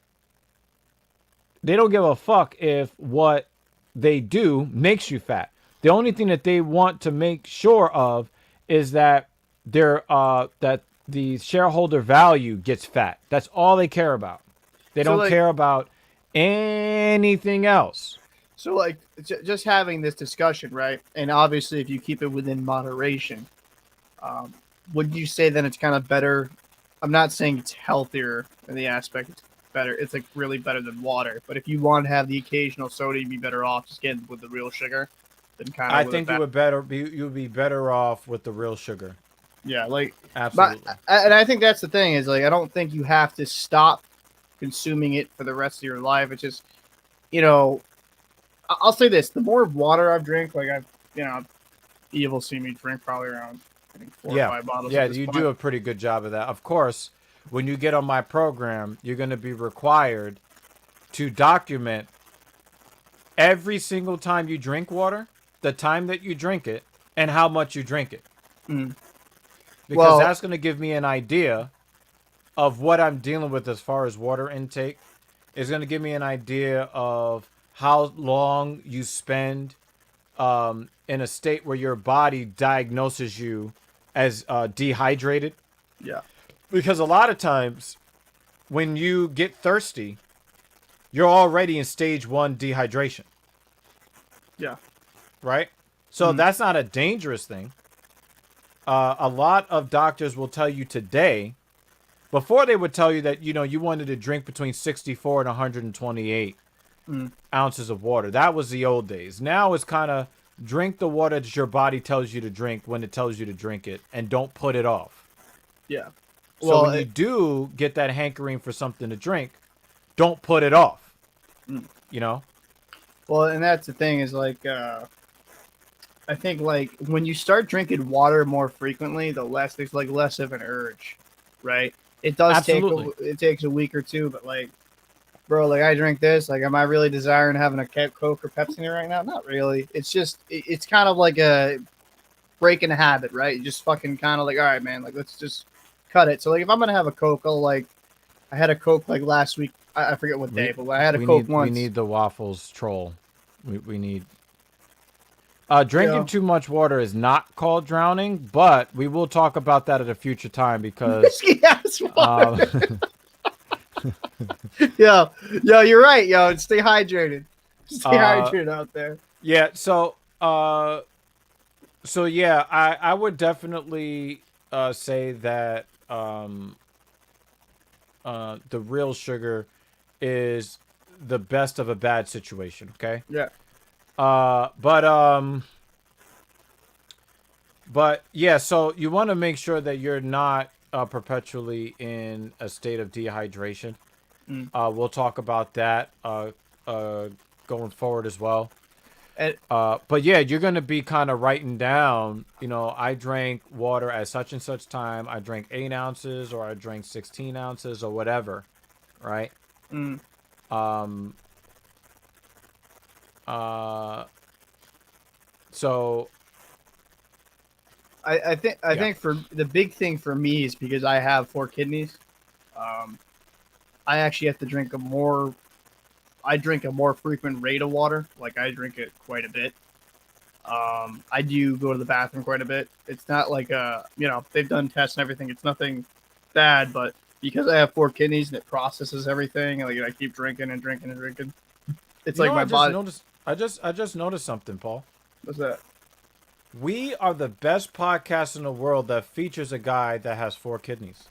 they do makes you fat. The only thing that they want to make sure of is that that the shareholder value gets fat. That's all they care about. They don't care about anything else. So like just having this discussion, right? And obviously if you keep it within moderation, would you say that it's kind of better? I'm not saying it's healthier in the aspect it's better. It's like really better than water. But if you want to have the occasional soda, you'd be better off just getting with the real sugar than kind of. I think you would be better off with the real sugar. Yeah, like absolutely. And I think that's the thing is like I don't think you have to stop consuming it for the rest of your life. It's just, you know, I'll say this: the more water I've drank, like Evil see me drink probably around 4 or 5 bottles. Yeah, you do a pretty good job of that. Of course, when you get on my program, you're going to be required to document every single time you drink water, the time that you drink it, and how much you drink it. Mm. Because that's going to give me an idea of what I'm dealing with as far as water intake. It's going to give me an idea of how long you spend in a state where your body diagnoses you as dehydrated. Yeah. Because a lot of times when you get thirsty, you're already in stage 1 dehydration. Yeah. Right? So that's not a dangerous thing. A lot of doctors will tell you today, before they would tell you that, you wanted to drink between 64 and 128 ounces of water. That was the old days. Now it's kind of drink the water that your body tells you to drink when it tells you to drink it, and don't put it off. Yeah. So when you do get that hankering for something to drink, don't put it off. Well, and that's the thing is like, I think like when you start drinking water more frequently, there's like less of an urge, right? It does it takes a week or two, but like, bro, like I drink this, like, am I really desiring having a Coke or Pepsi right now? Not really. It's just, it's kind of like a breaking a habit, right? You just fucking kind of like, all right, man, like let's just cut it. So like if I'm gonna have a Coke, I had a Coke like last week. I forget what day, but I had a Coke once. We need the waffles troll. We need. Drinking too much water is not called drowning, but we will talk about that at a future time because. Whiskey ass water. Yo, you're right, yo. Stay hydrated. Stay hydrated out there. Yeah. So yeah, I would definitely say that the real sugar is the best of a bad situation. Okay. Yeah. But But yeah, so you want to make sure that you're not perpetually in a state of dehydration. Mm. We'll talk about that going forward as well. And But yeah, you're gonna be kind of writing down. I drank water at such and such time. I drank 8 ounces, or I drank 16 ounces, or whatever, right? mm, Um. Uh. So I yeah. think for the big thing for me is because I have 4 kidneys. Um, I actually have to drink a more. I drink a more frequent rate of water. Like I drink it quite a bit. I do go to the bathroom quite a bit. It's not like they've done tests and everything. It's nothing bad, but because I have 4 kidneys and it processes everything, like I keep drinking and drinking and drinking. It's You like know, my I just body. noticed. I just noticed something, Paul. What's that? We are the best podcast in the world that features a guy that has 4 kidneys.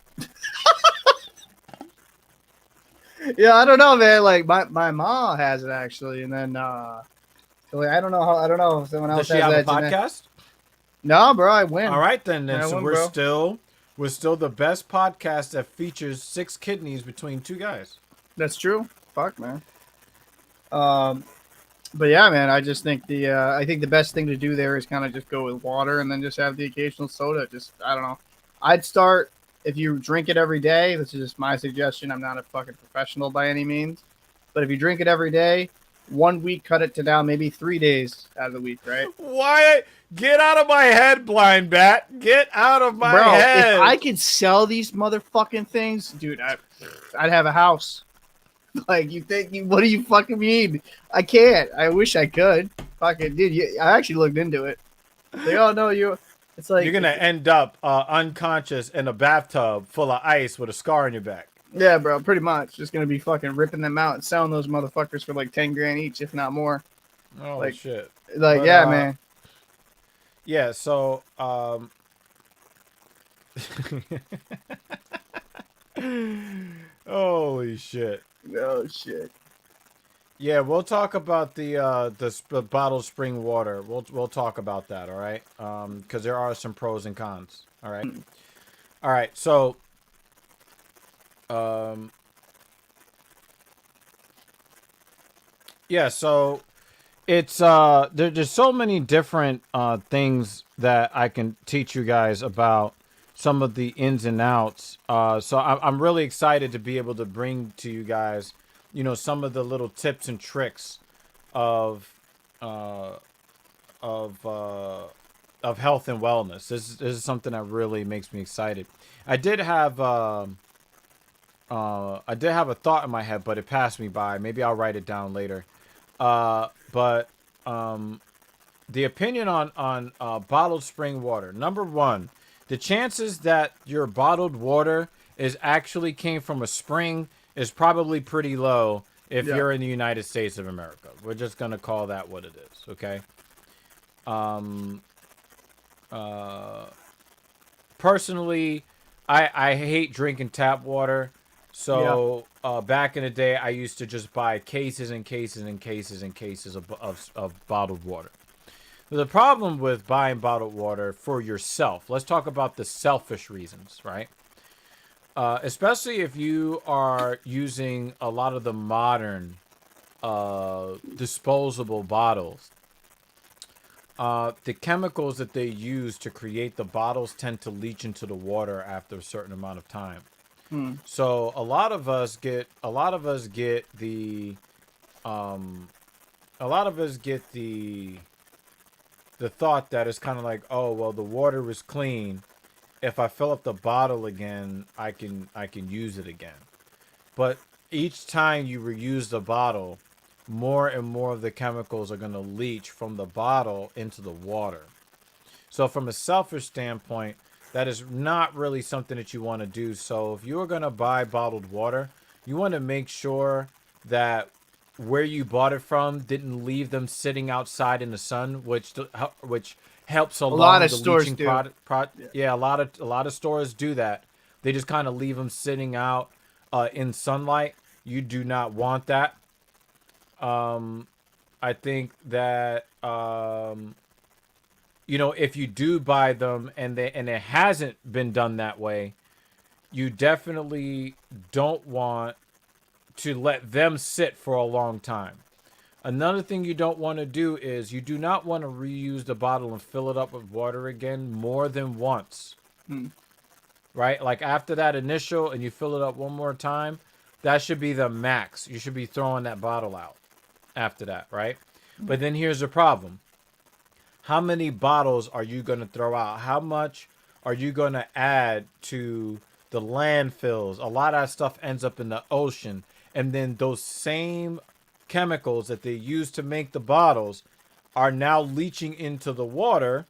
Yeah, I don't know, man. Like my mom has it actually, and then so I don't know how. I don't know if someone Does else she has have a that genetic. podcast? No, bro, I All win. right, then. I So win, we're bro. still the best podcast that features 6 kidneys between 2 guys. That's true. Fuck, man. Um, but yeah, man, I just think I think the best thing to do there is kind of just go with water and then just have the occasional soda. Just I don't know. I'd start if you drink it every day. This is just my suggestion. I'm not a fucking professional by any means, but if you drink it every day, 1 week cut it to down maybe 3 days out of the week, right? Why? Get out of my head, blind bat. Get out of my Bro, if head. I could sell these motherfucking things, dude, I'd have a house. Like you think what do you fucking mean? I can't. I wish I could. Fucking dude, I actually looked into it. They all know you. It's like You're going to end up unconscious in a bathtub full of ice with a scar on your back. yeah, bro, pretty much. Just gonna be fucking ripping them out and selling those motherfuckers for like 10 grand each, if not more. Oh, Like, shit. like But, yeah, man. yeah, so holy shit. Oh shit. Yeah, we'll talk about the bottled spring water. We'll talk about that, all right? Because there are some pros and cons. All right. All right. So, um, yeah. So it's there's so many different things that I can teach you guys about some of the ins and outs. So I'm really excited to be able to bring to you guys, some of the little tips and tricks of uh, of uh, of health and wellness. This is something that really makes me excited. I did have I did have a thought in my head, but it passed me by. Maybe I'll write it down later. But the opinion on bottled spring water. Number one, the chances that your bottled water is actually came from a spring is probably pretty low if Yeah. you're in the United States of America. We're just gonna call that what it is, okay? Um, Personally, I hate drinking tap water. So back in the day, I used to just buy cases and cases and cases and cases of bottled water. The problem with buying bottled water for yourself, let's talk about the selfish reasons, right? Especially if you are using a lot of the modern disposable bottles. The chemicals that they use to create the bottles tend to leach into the water after a certain amount of time. Hmm. So a lot of us get the a lot of us get the thought that it's kind of like, oh well, the water is clean. If I fill up the bottle again, I can use it again. But each time you reuse the bottle, more and more of the chemicals are going to leach from the bottle into the water. So from a selfish standpoint, that is not really something that you want to do. So if you're going to buy bottled water, you want to make sure that where you bought it from didn't leave them sitting outside in the sun, which helps A lot along of the stores leaching do. Yeah. Yeah, a lot of stores do that. They just kind of leave them sitting out in sunlight. You do not want that. I think that you know, if you do buy them and it hasn't been done that way, you definitely don't want to let them sit for a long time. Another thing you don't want to do is you do not want to reuse the bottle and fill it up with water again more than once. Hmm. Right? Like after that initial and you fill it up one more time, that should be the max. You should be throwing that bottle out after that, right? But then here's the problem. How many bottles are you going to throw out? How much are you going to add to the landfills? A lot of that stuff ends up in the ocean. And then those same chemicals that they use to make the bottles are now leaching into the water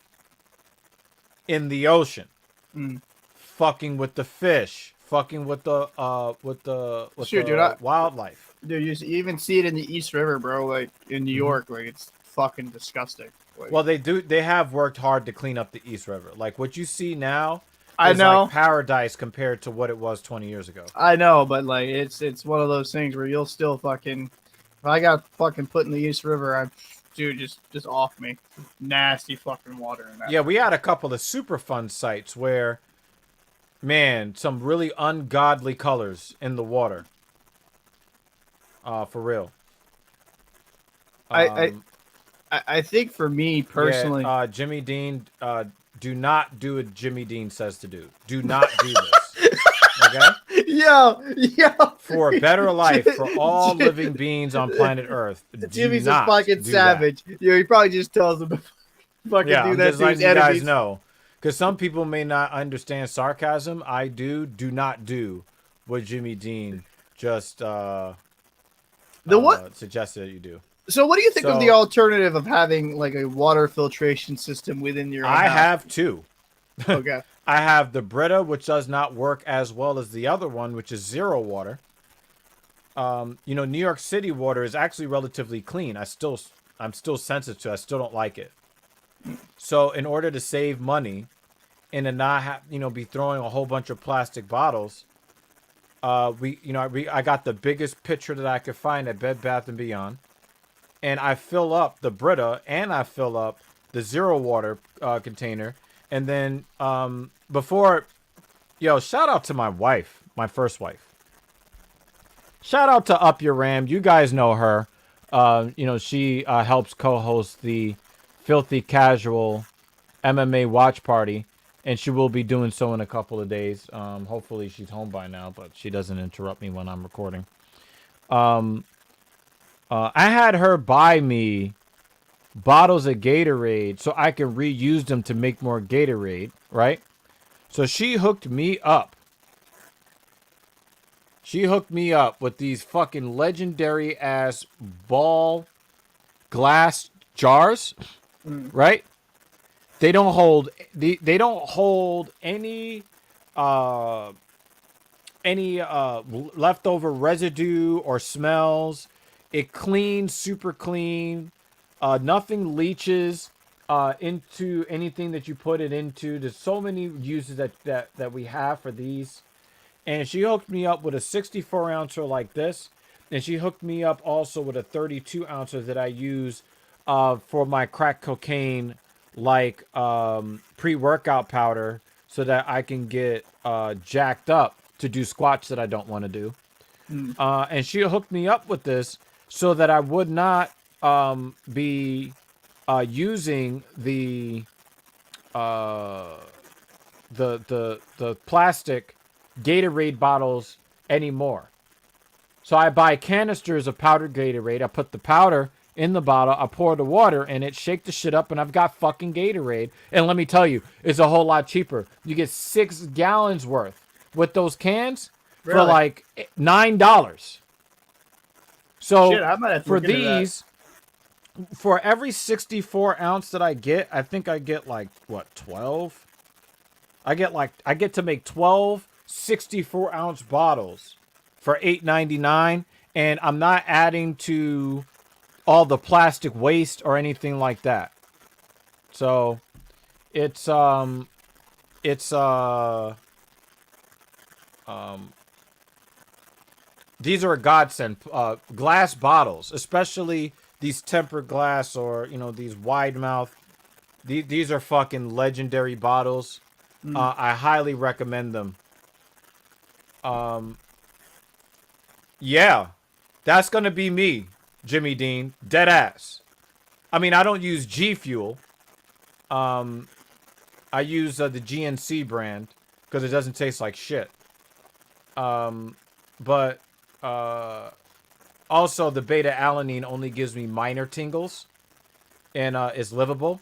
in the ocean. Mm. Fucking with the fish. Fucking with the Sure, dude, wildlife. dude, you even see it in the East River, bro. Like in New York, like it's fucking disgusting. Like, Well, they have worked hard to clean up the East River. Like what you see now I is know, like paradise compared to what it was 20 years ago. I know, but like it's one of those things where you'll still fucking. If I got fucking put in the East River, dude, just off me. Nasty fucking water in that. Yeah, we had a couple of super fun sites where, man, some really ungodly colors in the water. For real. I think for me personally, yeah, Jimmy Dean, do not do what Jimmy Dean says to do. Do not do this. Okay? yo, For a better life for all living beings on planet Earth. Jimmy's a fucking savage. He probably just tells them to fucking yeah, do I'm that just to his letting you enemies. guys know. Because some people may not understand sarcasm. I do. Do not do what Jimmy Dean just suggested that you do. So what do you think of the alternative of having like a water filtration system within your own house? have two. Okay. I have the Brita, which does not work as well as the other one, which is zero water. You know, New York City water is actually relatively clean. I'm still sensitive to it. I still don't like it. So in order to save money and to not be throwing a whole bunch of plastic bottles, I got the biggest pitcher that I could find at Bed Bath & Beyond. And I fill up the Brita and I fill up the zero water container. And then shout out to my wife, my first wife. Shout out to Up Your Ram. You guys know her. She helps co-host the Filthy Casual MMA Watch Party. And she will be doing so in a couple of days. Hopefully she's home by now, but she doesn't interrupt me when I'm recording. I had her buy me bottles of Gatorade so I can reuse them to make more Gatorade, right? So she hooked me up. She hooked me up with these fucking legendary ass ball glass jars, right? They don't hold any leftover residue or smells. It cleans, super clean. Nothing leaches into anything that you put it into. There's so many uses that we have for these. And she hooked me up with a 64 ouncer like this. And she hooked me up also with a 32 ouncer that I use for my crack cocaine like pre-workout powder so that I can get jacked up to do squats that I don't want to do. And she hooked me up with this so that I would not be using the plastic Gatorade bottles anymore. So I buy canisters of powdered Gatorade. I put the powder in the bottle. I pour the water in it, shake the shit up, and I've got fucking Gatorade. And let me tell you, it's a whole lot cheaper. You get 6 gallons worth with those cans for like $9. So shit, I might have to for look into that. these, for every 64 ounce that I get, I think I get like what, 12? I get to make 12 64 ounce bottles for $8.99, and I'm not adding to all the plastic waste or anything like that. So it's these are a godsend. Glass bottles, especially these tempered glass or these wide mouth These are fucking legendary bottles. I highly recommend them. Yeah, that's gonna be me, Jimmy Dean, dead ass. I mean, I don't use G Fuel. I use the GNC brand because it doesn't taste like shit. But also the beta alanine only gives me minor tingles and is livable.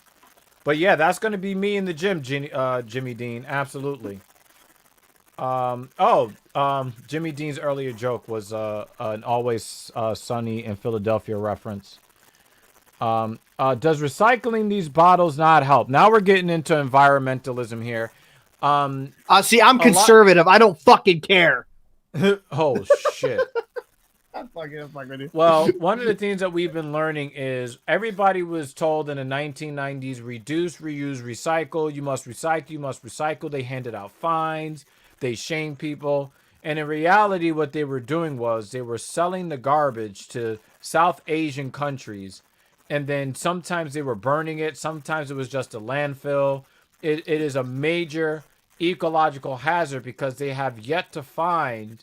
But yeah, that's gonna be me in the gym, Jimmy Dean. Absolutely. Jimmy Dean's earlier joke was an Always Sunny in Philadelphia reference. Does recycling these bottles not help? Now we're getting into environmentalism here. See, I'm conservative. I don't fucking care. Oh shit. I'm fucking Well, one of the things that we've been learning is everybody was told in the 1990s, reduce, reuse, recycle. You must recycle. You must recycle. They handed out fines. They shamed people. And in reality, what they were doing was they were selling the garbage to South Asian countries. And then sometimes they were burning it. Sometimes it was just a landfill. It is a major ecological hazard because they have yet to find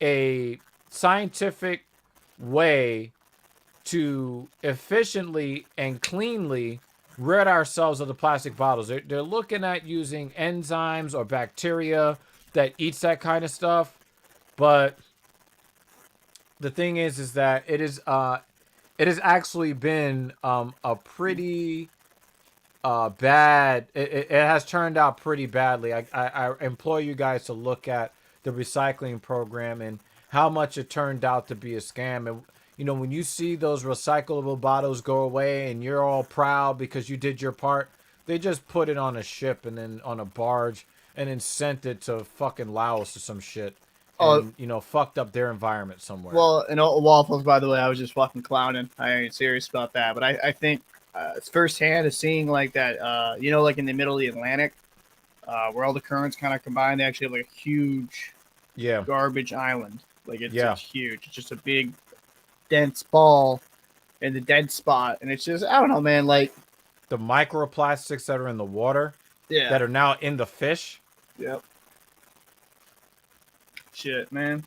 a scientific way to efficiently and cleanly rid ourselves of the plastic bottles. They're looking at using enzymes or bacteria that eats that kind of stuff. But the thing is that it has actually been a pretty bad. It has turned out pretty badly. I implore you guys to look at the recycling program and how much it turned out to be a scam. And you know, when you see those recyclable bottles go away and you're all proud because you did your part, they just put it on a ship and then on a barge and then sent it to fucking Laos or some shit. And, you know, fucked up their environment somewhere. Well, and waffles, by the way, I was just fucking clowning. I ain't serious about that. But I think it's firsthand is seeing like that, you know, like in the middle of the Atlantic, where all the currents kind of combine, they actually have like a huge garbage island. Like it's huge. It's just a big, dense ball in the dead spot. And it's just, I don't know, man, like the microplastics that are in the water that are now in the fish. Yep. Shit, man.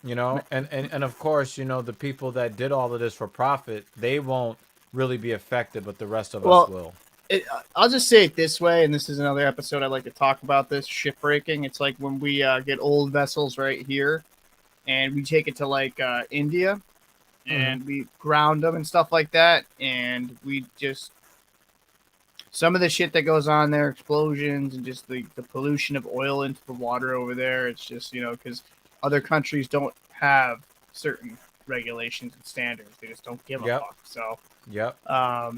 You know, and of course, you know, the people that did all of this for profit, they won't really be affected, but the rest of us will. I'll just say it this way, and this is another episode I'd like to talk about this, shipbreaking. It's like when we get old vessels right here, and we take it to like India, and we ground them and stuff like that, and we just... Some of the shit that goes on there, explosions and just the pollution of oil into the water over there, it's just, you know, because other countries don't have certain regulations and standards. They just don't give a fuck. So, I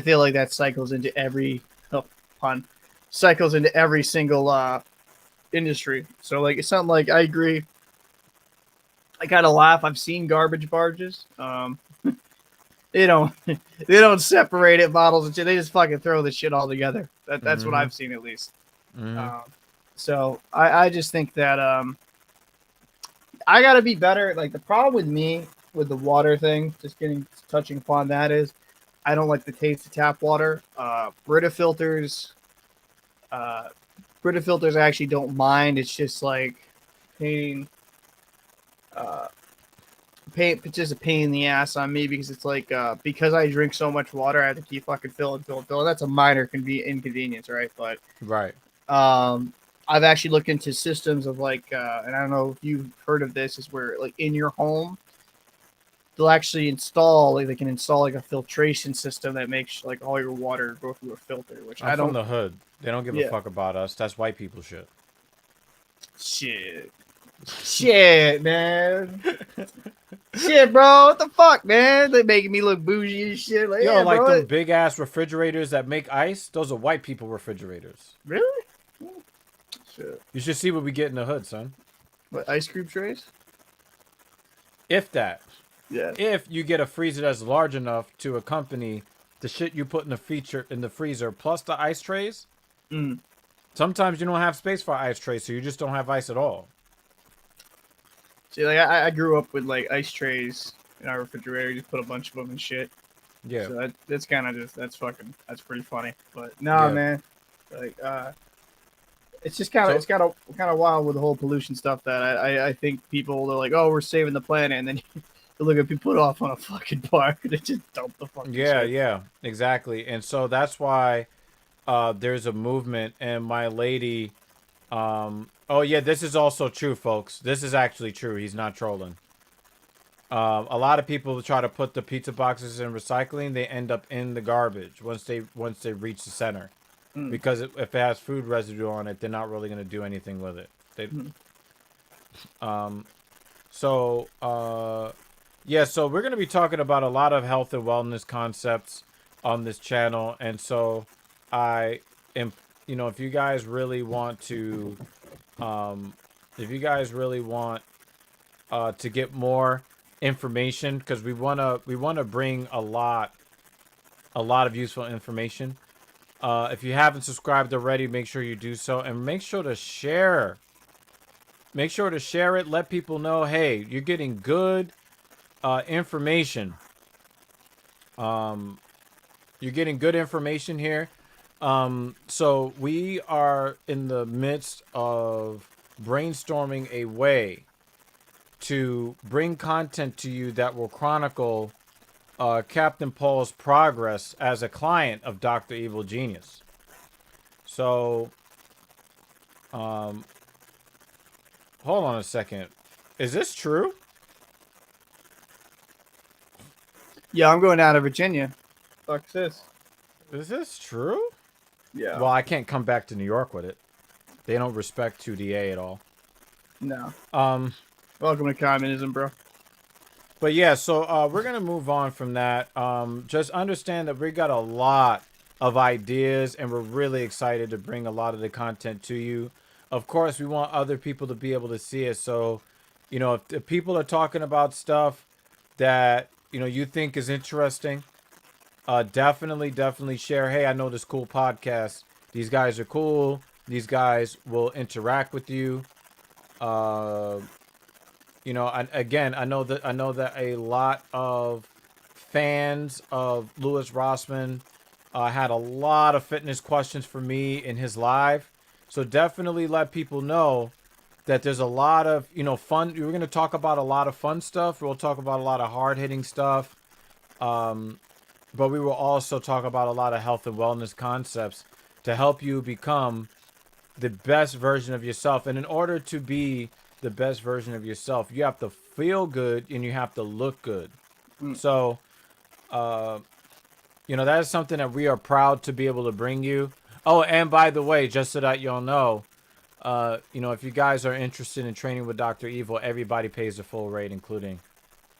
feel like that cycles into every, cycles into every single industry. So, like, it's something like, I agree. I kind of laugh. I've seen garbage barges. They don't separate it, bottles and shit. They just fucking throw the shit all together. That's what I've seen, at least. So I just think that I gotta be better. Like, the problem with me with the water thing, just touching upon that, is I don't like the taste of tap water. Brita filters I actually don't mind. It's just like it's just a pain in the ass on me because it's like because I drink so much water, I have to keep fucking filling. That's a minor inconvenience, right? But I've actually looked into systems of like, and I don't know if you've heard of this, is where like in your home they'll actually install, like they can install like a filtration system that makes like all your water go through a filter. Which I don't. From the hood, they don't give a fuck about us. That's white people shit. Shit, man. Shit, bro. What the fuck, man? They making me look bougie and shit. Like, like them big ass refrigerators that make ice. Those are white people refrigerators. Really? Shit. You should see what we get in the hood, son. What, ice cream trays? If that. Yeah. If you get a freezer that's large enough to accompany the shit you put in the freezer plus the ice trays. Sometimes you don't have space for ice trays, so you just don't have ice at all. See, like I grew up with like ice trays in our refrigerator. Just put a bunch of them and shit. Yeah. So that's kind of just that's pretty funny. But nah, Yeah. man, like it's just kind of So kind of wild with the whole pollution stuff that I think people are like, oh, we're saving the planet, and then you look at people put off on a fucking park and they just dump the fucking yeah, shit. yeah, exactly. And so that's why there's a movement. And my lady, oh yeah, this is also true, folks. This is actually true. He's not trolling. A lot of people try to put the pizza boxes in recycling. They end up in the garbage once they reach the center, Mm. because if it has food residue on it, they're not really going to do anything with it. They, Mm. so yeah, so we're going to be talking about a lot of health and wellness concepts on this channel, and so I am, if you guys really want to, if you guys really want to get more information, because we wanna bring a lot of useful information. If you haven't subscribed already, make sure you do so, and make sure to share. Make sure to share it. Let people know, hey, you're getting good information. You're getting good information here. So we are in the midst of brainstorming a way to bring content to you that will chronicle Captain Paul's progress as a client of Dr. Evil Genius. So, hold on a second. Is this true? Yeah, I'm going down to Virginia. Fuck this. Is this true? Yeah. Well, I can't come back to New York with it. They don't respect 2DA at all. No. Um, Welcome to communism, bro. but yeah, so we're gonna move on from that. Just understand that we got a lot of ideas, and we're really excited to bring a lot of the content to you. Of course, we want other people to be able to see it. So, if people are talking about stuff that you think is interesting, definitely share. Hey, I know this cool podcast. These guys are cool. These guys will interact with you. Uh, again, I know that a lot of fans of Louis Rossman had a lot of fitness questions for me in his live. So definitely let people know that there's a lot of fun. We're going to talk about a lot of fun stuff. We'll talk about a lot of hard hitting stuff. But we will also talk about a lot of health and wellness concepts to help you become the best version of yourself. And in order to be the best version of yourself, you have to feel good and you have to look good. So, that is something that we are proud to be able to bring you. Oh, and by the way, just so that y'all know, if you guys are interested in training with Dr. Evil, everybody pays the full rate, including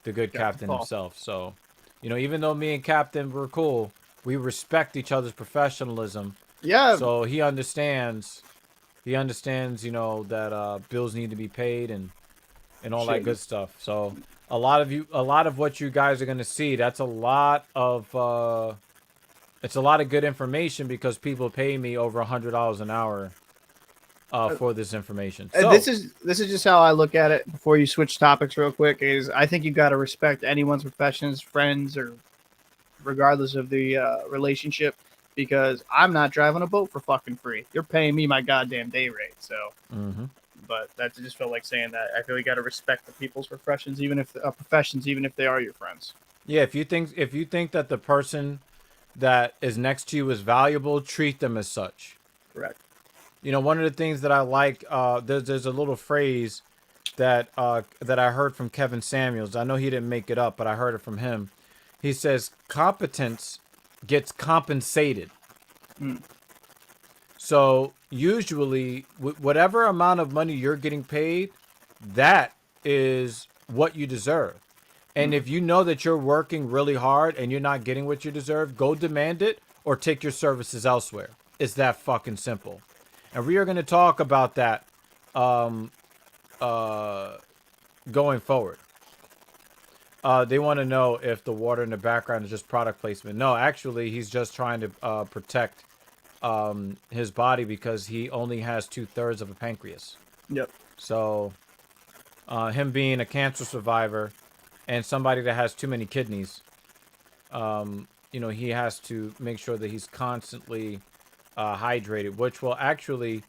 the good Captain himself. So, even though me and Captain were cool, we respect each other's professionalism. Yeah. So he understands, that bills need to be paid and all that good stuff. So a lot of what you guys are going to see, that's a lot of, it's a lot of good information because people pay me over $100 an hour for this information. So This is just how I look at it. Before you switch topics, real quick, is I think you got to respect anyone's professions, friends, or regardless of the relationship, because I'm not driving a boat for fucking free. You're paying me my goddamn day rate. So, but that just felt like saying that. I feel you got to respect the people's professions, even if they are your friends. Yeah, if you think that the person that is next to you is valuable, treat them as such. Correct. One of the things that I like, there's a little phrase that I heard from Kevin Samuels. I know he didn't make it up, but I heard it from him. He says competence gets compensated. So usually, whatever amount of money you're getting paid, that is what you deserve. And if you know that you're working really hard and you're not getting what you deserve, go demand it or take your services elsewhere. It's that fucking simple. And we are going to talk about that going forward. They want to know if the water in the background is just product placement. No, actually, he's just trying to protect his body because he only has 2/3 of a pancreas. Yep. So him being a cancer survivor and somebody that has too many kidneys, he has to make sure that he's constantly hydrated, which will actually,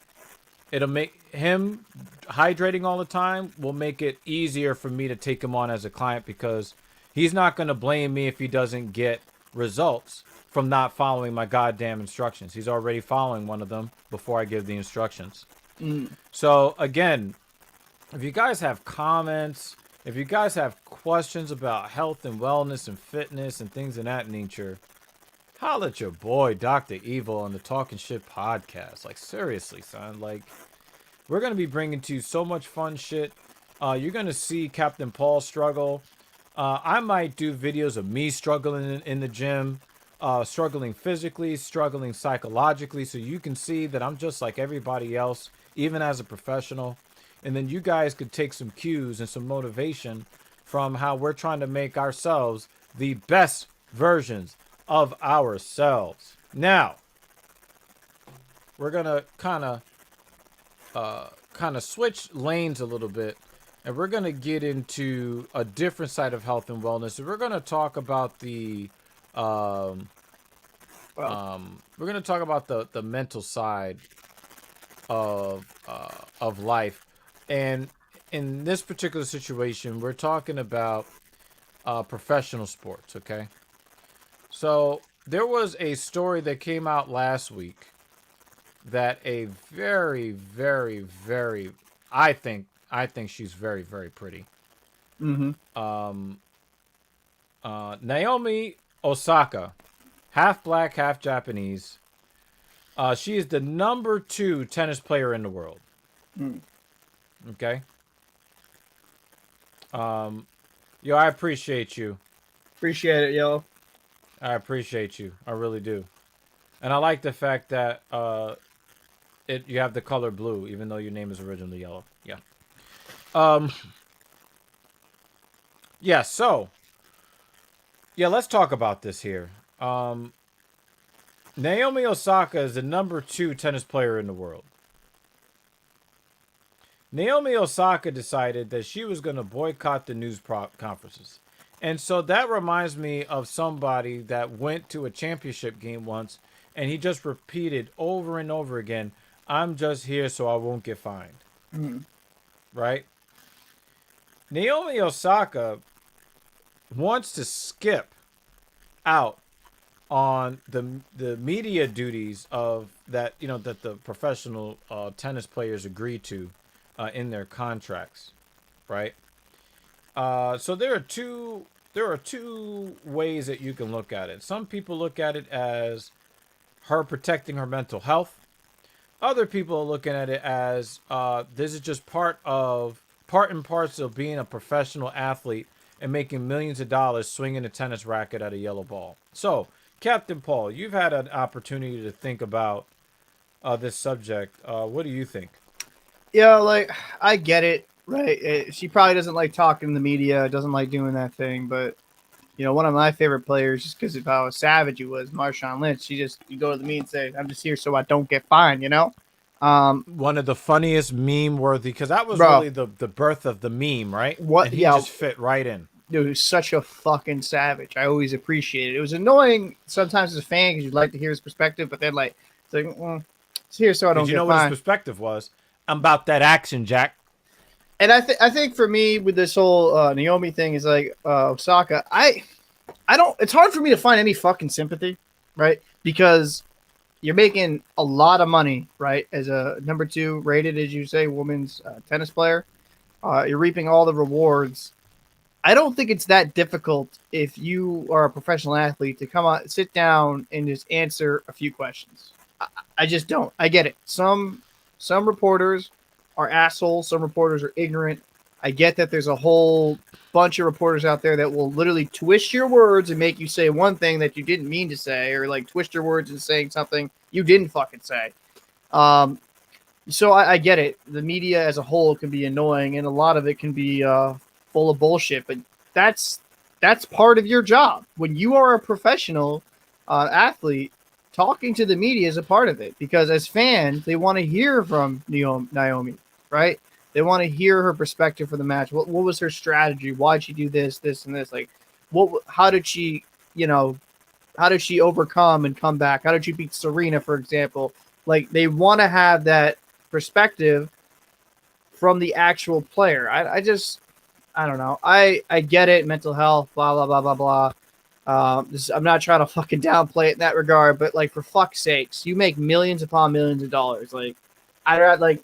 it'll make him hydrating all the time will make it easier for me to take him on as a client, because he's not going to blame me if he doesn't get results from not following my goddamn instructions. He's already following one of them before I give the instructions. So again, if you guys have comments, if you guys have questions about health and wellness and fitness and things of that nature, holla at your boy, Dr. Evil, on the Talking Shit podcast. Like, seriously, son. Like, we're going to be bringing to you so much fun shit. You're going to see Captain Paul struggle. I might do videos of me struggling in the gym, struggling physically, struggling psychologically, so you can see that I'm just like everybody else, even as a professional. And then you guys could take some cues and some motivation from how we're trying to make ourselves the best versions of ourselves. Now, we're going to kind of switch lanes a little bit, and we're going to get into a different side of health and wellness. So we're going to talk about the we're going to talk about the mental side of life. And in this particular situation, we're talking about professional sports, okay? So there was a story that came out last week that a very, very, very, I think she's very, very pretty. Naomi Osaka, half black, half Japanese. She is the number 2 tennis player in the world. Okay. Yo, I appreciate you. Appreciate it, yo. I appreciate you. I really do. And I like the fact that you have the color blue, even though your name is originally yellow. Yeah. Yeah, so. Yeah, let's talk about this here. Naomi Osaka is the number 2 tennis player in the world. Naomi Osaka decided that she was going to boycott the news conferences. And so that reminds me of somebody that went to a championship game once, and he just repeated over and over again, I'm just here so I won't get fined. Right? Naomi Osaka wants to skip out on the media duties of that, that the professional tennis players agree to in their contracts, right? So there are two ways that you can look at it. Some people look at it as her protecting her mental health. Other people are looking at it as this is just part and parcel of being a professional athlete and making millions of dollars swinging a tennis racket at a yellow ball. So, Captain Paul, you've had an opportunity to think about this subject. What do you think? Yeah, like, I get it, right? She probably doesn't like talking to the media, doesn't like doing that thing, but, one of my favorite players, just because of how savage he was, Marshawn Lynch, you go to the media and say, I'm just here so I don't get fined, One of the funniest meme-worthy, because that was really the birth of the meme, right? What? And he just fit right in. Dude, he was such a fucking savage. I always appreciated it. It was annoying sometimes as a fan because you'd like to hear his perspective, but then, like, it's like, it's here so I don't get fined. You know what his perspective was? I'm about that action, Jack. And I think for me with this whole Naomi thing is like Osaka, I don't. It's hard for me to find any fucking sympathy, right? Because you're making a lot of money, right? As a number 2 rated, as you say, women's tennis player, you're reaping all the rewards. I don't think it's that difficult if you are a professional athlete to come out, sit down, and just answer a few questions. I just don't. I get it. Some reporters are assholes. Some reporters are ignorant. I get that there's a whole bunch of reporters out there that will literally twist your words and make you say one thing that you didn't mean to say, or like twist your words and saying something you didn't fucking say. So I get it. The media as a whole can be annoying, and a lot of it can be full of bullshit. But that's part of your job. When you are a professional athlete, talking to the media is a part of it, because as fans, they want to hear from Naomi, right? They want to hear her perspective for the match. What was her strategy? Why'd she do this, and this? Like, how did she how did she overcome and come back? How did she beat Serena, for example? Like, they want to have that perspective from the actual player. I don't know. I get it. Mental health, blah, blah, blah, blah, blah. I'm not trying to fucking downplay it in that regard, but like, for fuck's sakes, you make millions upon millions of dollars. Like, I'd rather, like,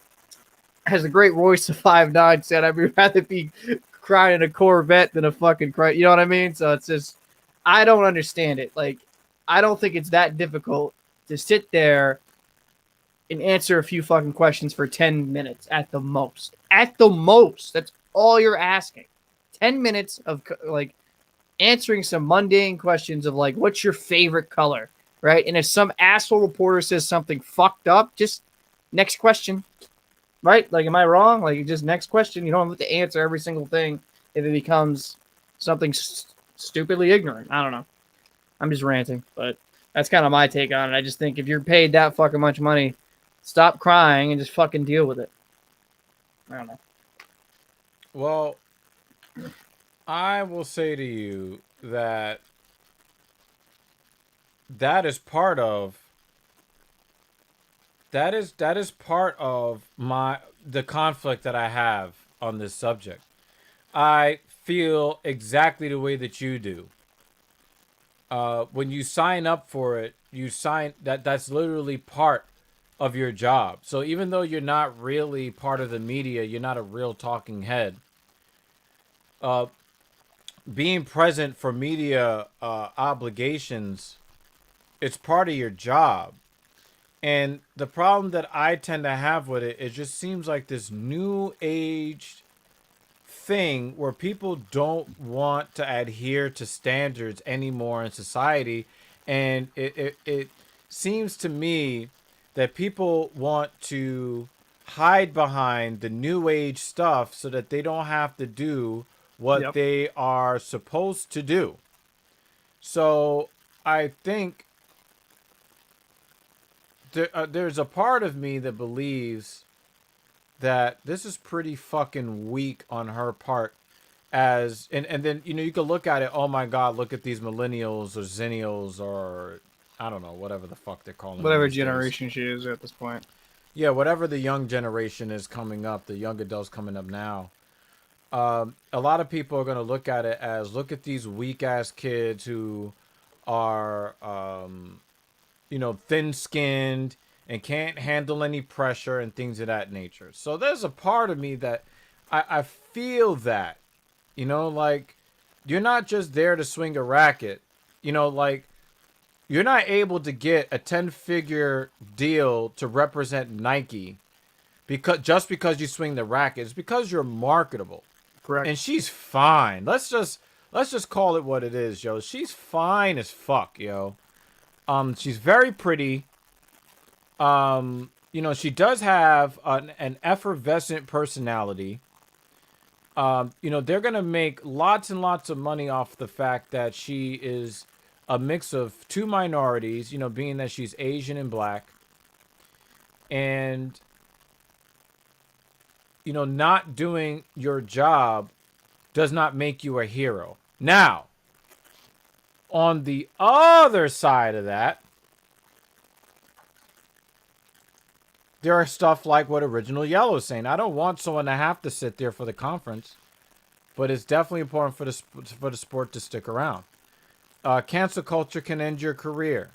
as a great Royce of 5'9" said, I'd rather be crying in a Corvette than a fucking cry. You know what I mean? So it's just, I don't understand it. Like, I don't think it's that difficult to sit there and answer a few fucking questions for 10 minutes at the most. At the most. That's all you're asking. 10 minutes of, like, answering some mundane questions of, like, what's your favorite color, right? And if some asshole reporter says something fucked up, just next question, right? Like, am I wrong? Like, just next question. You don't have to answer every single thing if it becomes something stupidly ignorant. I don't know. I'm just ranting, but that's kind of my take on it. I just think if you're paid that fucking much money, stop crying and just fucking deal with it. I don't know. Well, I will say to you that that is part of part of the conflict that I have on this subject. I feel exactly the way that you do. When you sign up for it, that's literally part of your job. So even though you're not really part of the media, you're not a real talking head. Being present for media obligations, it's part of your job. And the problem that I tend to have with it just seems like this new age thing where people don't want to adhere to standards anymore in society. And it seems to me that people want to hide behind the new age stuff so that they don't have to do what they are supposed to do. So I think there's a part of me that believes that this is pretty fucking weak on her part. And then, you could look at it, oh my God, look at these millennials or zennials or I don't know, whatever the fuck they're calling whatever generation she is at this point. Yeah, whatever the young generation is coming up, the young adults coming up now. A lot of people are going to look at it as, look at these weak ass kids who are, thin-skinned and can't handle any pressure and things of that nature. So there's a part of me that I feel that, like, you're not just there to swing a racket. Like, you're not able to get a 10-figure deal to represent Nike just because you swing the racket. It's because you're marketable. Correct. And she's fine. Let's just call it what it is, yo. She's fine as fuck, yo. She's very pretty. She does have an effervescent personality. They're gonna make lots and lots of money off the fact that she is a mix of two minorities, being that she's Asian and black. And not doing your job does not make you a hero. Now, on the other side of that, there are stuff like what Original Yellow is saying. I don't want someone to have to sit there for the conference, but it's definitely important for the sport to stick around. Cancel culture can end your career.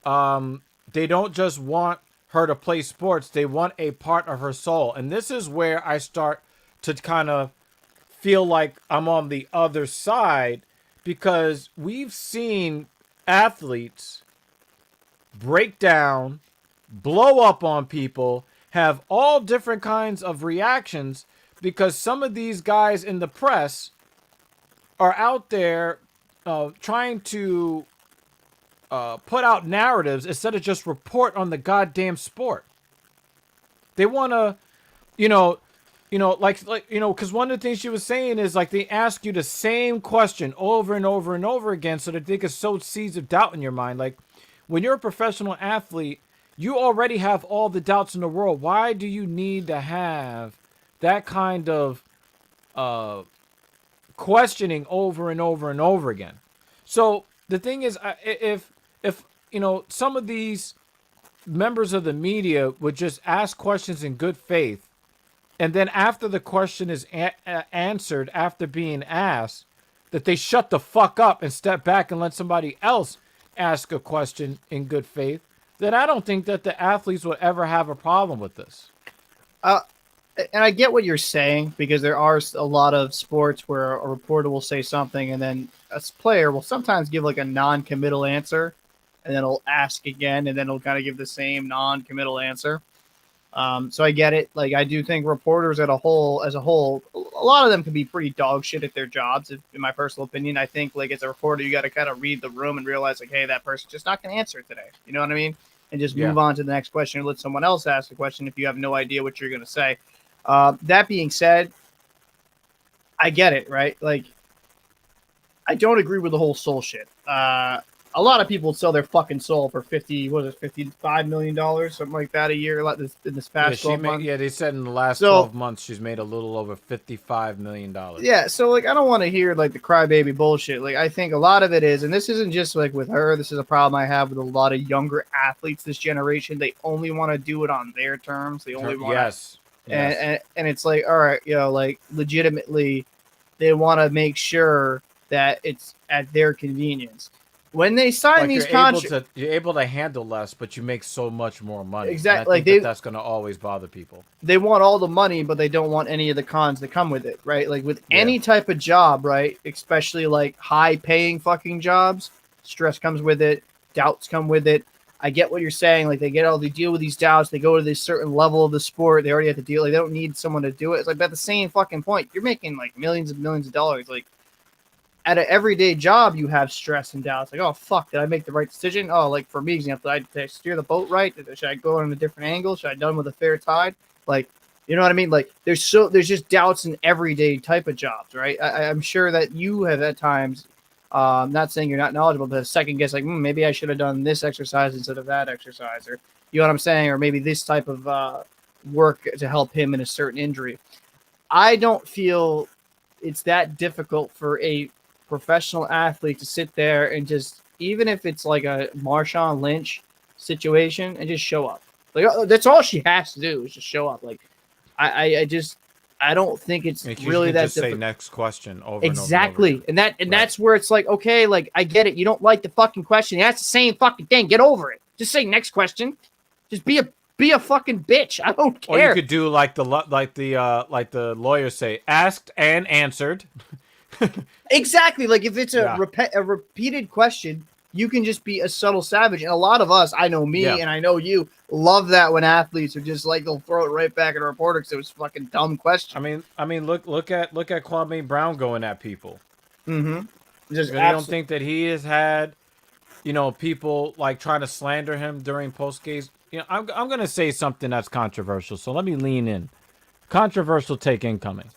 They don't just want her to play sports. They want a part of her soul. And this is where I start to kind of feel like I'm on the other side, because we've seen athletes break down, blow up on people, have all different kinds of reactions because some of these guys in the press are out there trying to put out narratives instead of just report on the goddamn sport. They want to, because one of the things she was saying is, like, they ask you the same question over and over and over again so that they can sow seeds of doubt in your mind. Like, when you're a professional athlete, you already have all the doubts in the world. Why do you need to have that kind of questioning over and over and over again? So the thing is, if you know, some of these members of the media would just ask questions in good faith, and then after the question is answered, after being asked, that they shut the fuck up and step back and let somebody else ask a question in good faith, then I don't think that the athletes would ever have a problem with this. And I get what you're saying, because there are a lot of sports where a reporter will say something and then a player will sometimes give like a non-committal answer, and then he'll ask again, and then he'll kind of give the same non-committal answer. So I get it. Like, I do think reporters as a whole, a lot of them can be pretty dog shit at their jobs. In my personal opinion, I think like as a reporter, you got to kind of read the room and realize like, hey, that person's just not going to answer it today. You know what I mean? And just move on to the next question, or let someone else ask the question if you have no idea what you're going to say. That being said, I get it, right? Like, I don't agree with the whole soul shit. A lot of people sell their fucking soul for $55 million, something like that a year. Like in this past 12 months. Yeah, they said in the last 12 months she's made a little over $55 million. Yeah, so like I don't want to hear like the crybaby bullshit. Like, I think a lot of it is, and this isn't just like with her. This is a problem I have with a lot of younger athletes this generation. They only want to do it on their terms. They only want yes. And it's like, all right, you know, like legitimately, they want to make sure that it's at their convenience. When they sign like these contracts, you're able to handle less, but you make so much more money. Exactly. Like that's going to always bother people. They want all the money, but they don't want any of the cons that come with it, right? Like with any type of job, right? Especially like high-paying fucking jobs, stress comes with it, doubts come with it. I get what you're saying. Like they deal with these doubts. They go to this certain level of the sport. They already have to deal. Like they don't need someone to do it. It's like at the same fucking point, you're making like millions and millions of dollars. Like at an everyday job, you have stress and doubts. Like, oh fuck, did I make the right decision? Oh, like for me, example, did I steer the boat right? Should I go on a different angle? Should I done with a fair tide? Like, you know what I mean? Like there's just doubts in everyday type of jobs, right? I'm sure that you have at times. Not saying you're not knowledgeable, but a second guess, like maybe I should have done this exercise instead of that exercise, or you know what I'm saying, or maybe this type of work to help him in a certain injury. I don't feel it's that difficult for a professional athlete to sit there and just, even if it's like a Marshawn Lynch situation, and just show up. Like that's all she has to do is just show up. Like I don't think it's really that difficult. Say next question over exactly. And over again. And that's where it's like, okay, like I get it. You don't like the fucking question. That's the same fucking thing. Get over it. Just say next question. Just be a fucking bitch. I don't care. Or you could do like the lawyers say, asked and answered. Exactly. Like if it's a repeated question, you can just be a subtle savage. And a lot of us, I know me and I know you, love that when athletes are just like, they'll throw it right back at a reporter because it was a fucking dumb question. I mean, look at Kwame Brown going at people. Mm-hmm. Just you don't think that he has had, you know, people like trying to slander him during post games. You know, I'm gonna say something that's controversial, so let me lean in. Controversial take incoming.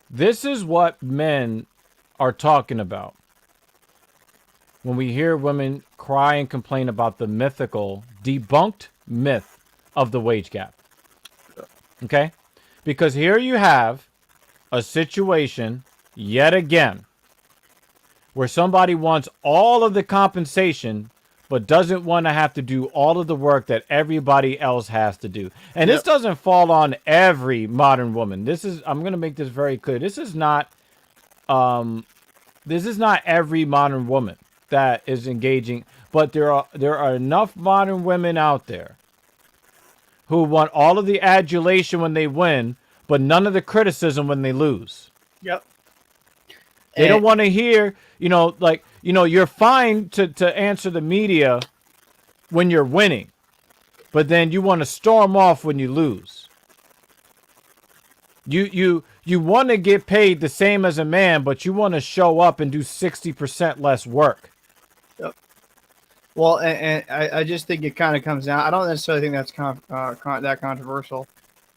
This is what men are talking about when we hear women cry and complain about the mythical, debunked myth of the wage gap. Okay? Because here you have a situation, yet again, where somebody wants all of the compensation, but doesn't want to have to do all of the work that everybody else has to do. And this doesn't fall on every modern woman. I'm going to make this very clear. This is not every modern woman that is engaging, but there are enough modern women out there who want all of the adulation when they win, but none of the criticism when they lose. Yep. They don't want to hear, you know, like, you know, you're fine to answer the media when you're winning, but then you want to storm off when you lose. You want to get paid the same as a man, but you want to show up and do 60% less work. Yep. Well, and I just think it kind of comes down. I don't necessarily think that's that controversial,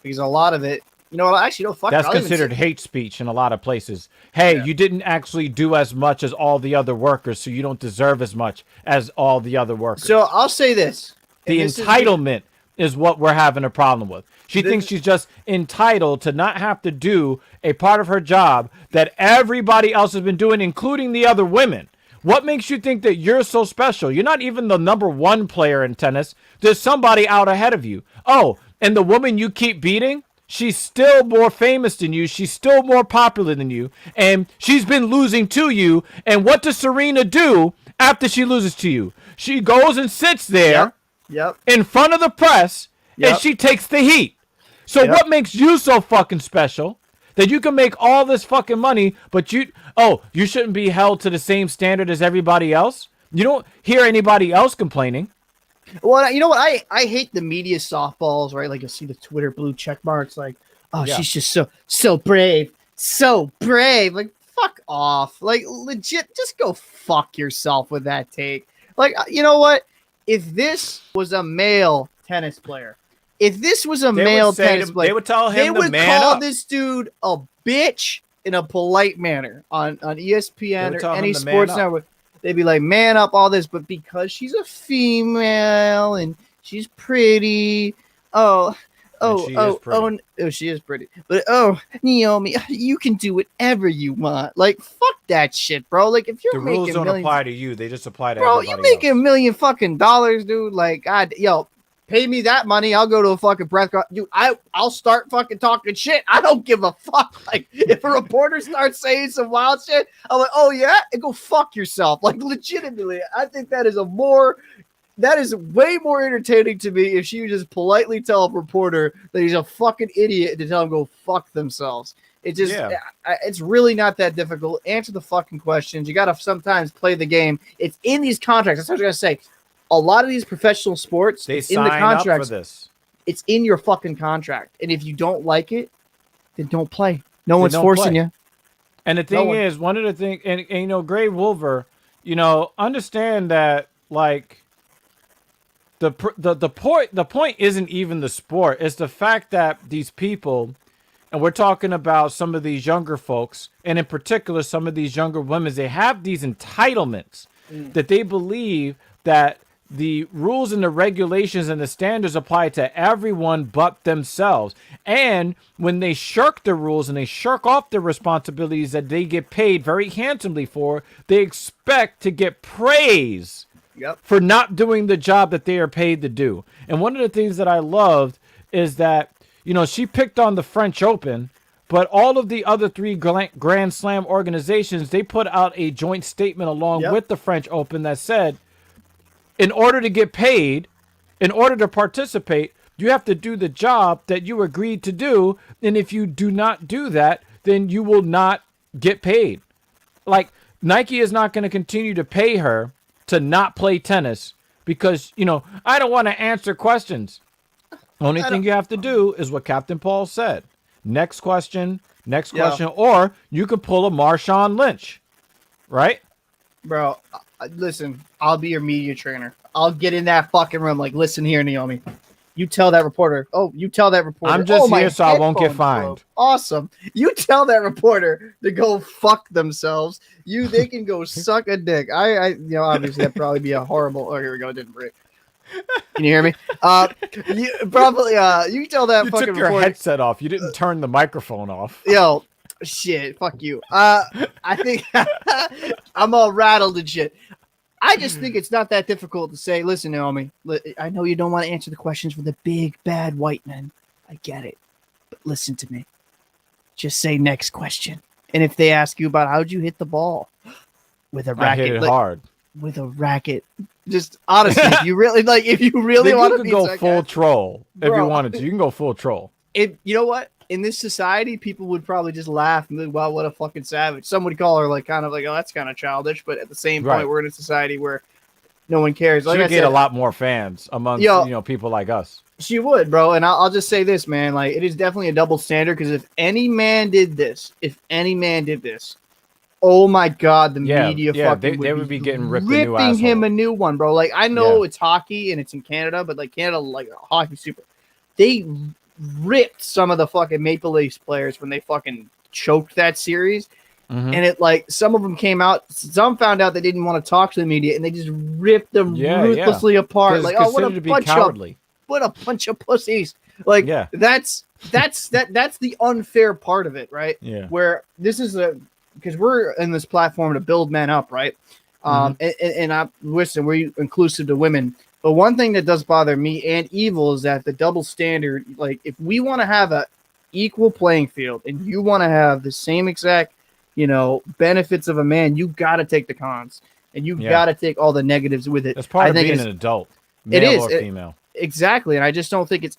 because a lot of it, you know, actually, no, fuck. That's considered hate speech in a lot of places. Hey, you didn't actually do as much as all the other workers, so you don't deserve as much as all the other workers. So I'll say this: the entitlement is what we're having a problem with. She thinks she's just entitled to not have to do a part of her job that everybody else has been doing, including the other women. What makes you think that you're so special? You're not even the number one player in tennis. There's somebody out ahead of you. Oh, and the woman you keep beating, she's still more famous than you. She's still more popular than you. And she's been losing to you. And what does Serena do after she loses to you? She goes and sits there in front of the press, and she takes the heat. So what makes you so fucking special that you can make all this fucking money, but you shouldn't be held to the same standard as everybody else? You don't hear anybody else complaining. Well, you know what? I hate the media softballs, right? Like, you'll see the Twitter blue check marks, like, she's just so brave. So brave. Like, fuck off. Like, legit, just go fuck yourself with that take. Like, you know what? If this was a male tennis player, they would tell him they would call this dude a bitch in a polite manner on ESPN or any sports network. They'd be like, man up, all this, but because she's a female and she's pretty, she is pretty. But Naomi, you can do whatever you want. Like, fuck that shit, bro. Like, if you're the rules don't apply to you, they just apply to everybody. Bro, you making $1 million fucking dollars, dude. Like, pay me that money. I'll go to a fucking press conference. Dude, I'll start fucking talking shit. I don't give a fuck. Like, if a reporter starts saying some wild shit, I'm like, oh yeah, and go fuck yourself. Like, legitimately, I think that is way more entertaining to me if she would just politely tell a reporter that he's a fucking idiot and to tell him go fuck themselves. It just, it's really not that difficult. Answer the fucking questions. You got to sometimes play the game. It's in these contracts. That's what I was going to say. A lot of these professional sports, they in the contracts, up for this. It's in your fucking contract. And if you don't like it, then don't play. No one's forcing you. And the thing is, one of the things, and you know, Gray Wolver, you know, understand that, like, the point isn't even the sport. It's the fact that these people, and we're talking about some of these younger folks, and in particular, some of these younger women, they have these entitlements that they believe that the rules and the regulations and the standards apply to everyone but themselves. And when they shirk the rules and they shirk off the responsibilities that they get paid very handsomely for, they expect to get praise for not doing the job that they are paid to do. And one of the things that I loved is that, you know, she picked on the French Open, but all of the other three Grand Slam organizations, they put out a joint statement along with the French Open that said, in order to get paid, in order to participate, you have to do the job that you agreed to do. And if you do not do that, then you will not get paid. Like, Nike is not going to continue to pay her to not play tennis because, you know, I don't want to answer questions. Only thing you have to do is what Captain Paul said. Next question, or you could pull a Marshawn Lynch, right? Bro, listen, I'll be your media trainer. I'll get in that fucking room. Like, listen here, Naomi. You tell that reporter. I'm just here so I won't get fined. Bro. Awesome. You tell that reporter to go fuck themselves. They can go suck a dick. Obviously that'd probably be a horrible. Oh, here we go. It didn't break. Can you hear me? You tell that you fucking took your reporter. Headset off. You didn't turn the microphone off. Yo, shit. Fuck you. I think I'm all rattled and shit. I just think it's not that difficult to say, listen, Naomi, I know you don't want to answer the questions for the big, bad white men. I get it. But listen to me. Just say next question. And if they ask you about how'd you hit the ball with a racket, I hit it hard. With a racket. Just honestly, if you really want to go full troll if you wanted to. You can go full troll. You know what? In this society, people would probably just laugh and be, wow, what a fucking savage. Some would call her like kind of like, oh, that's kind of childish. But at the same point, we're in a society where no one cares. Like, she would get a lot more fans among people like us. She would, bro. And I'll just say this, man. Like, it is definitely a double standard because if any man did this, oh my God, the media fucking they would be getting ripping him a new one, bro. Like, I know it's hockey and it's in Canada, but like Canada, like hockey super. They ripped some of the fucking Maple Leafs players when they fucking choked that series. And it like some of them came out, some found out they didn't want to talk to the media and they just ripped them ruthlessly apart. Like, oh, what a bunch of what a bunch of pussies. Like, Yeah. that's the unfair part of it, right? Yeah. Where this is because we're in this platform to build men up, right? And I listen, we're inclusive to women. But one thing that does bother me and Evil is that the double standard, like if we want to have a equal playing field and you want to have the same exact, benefits of a man, you got to take the cons and you got to take all the negatives with it. That's part of being an adult, male or female. Exactly. And I just don't think it's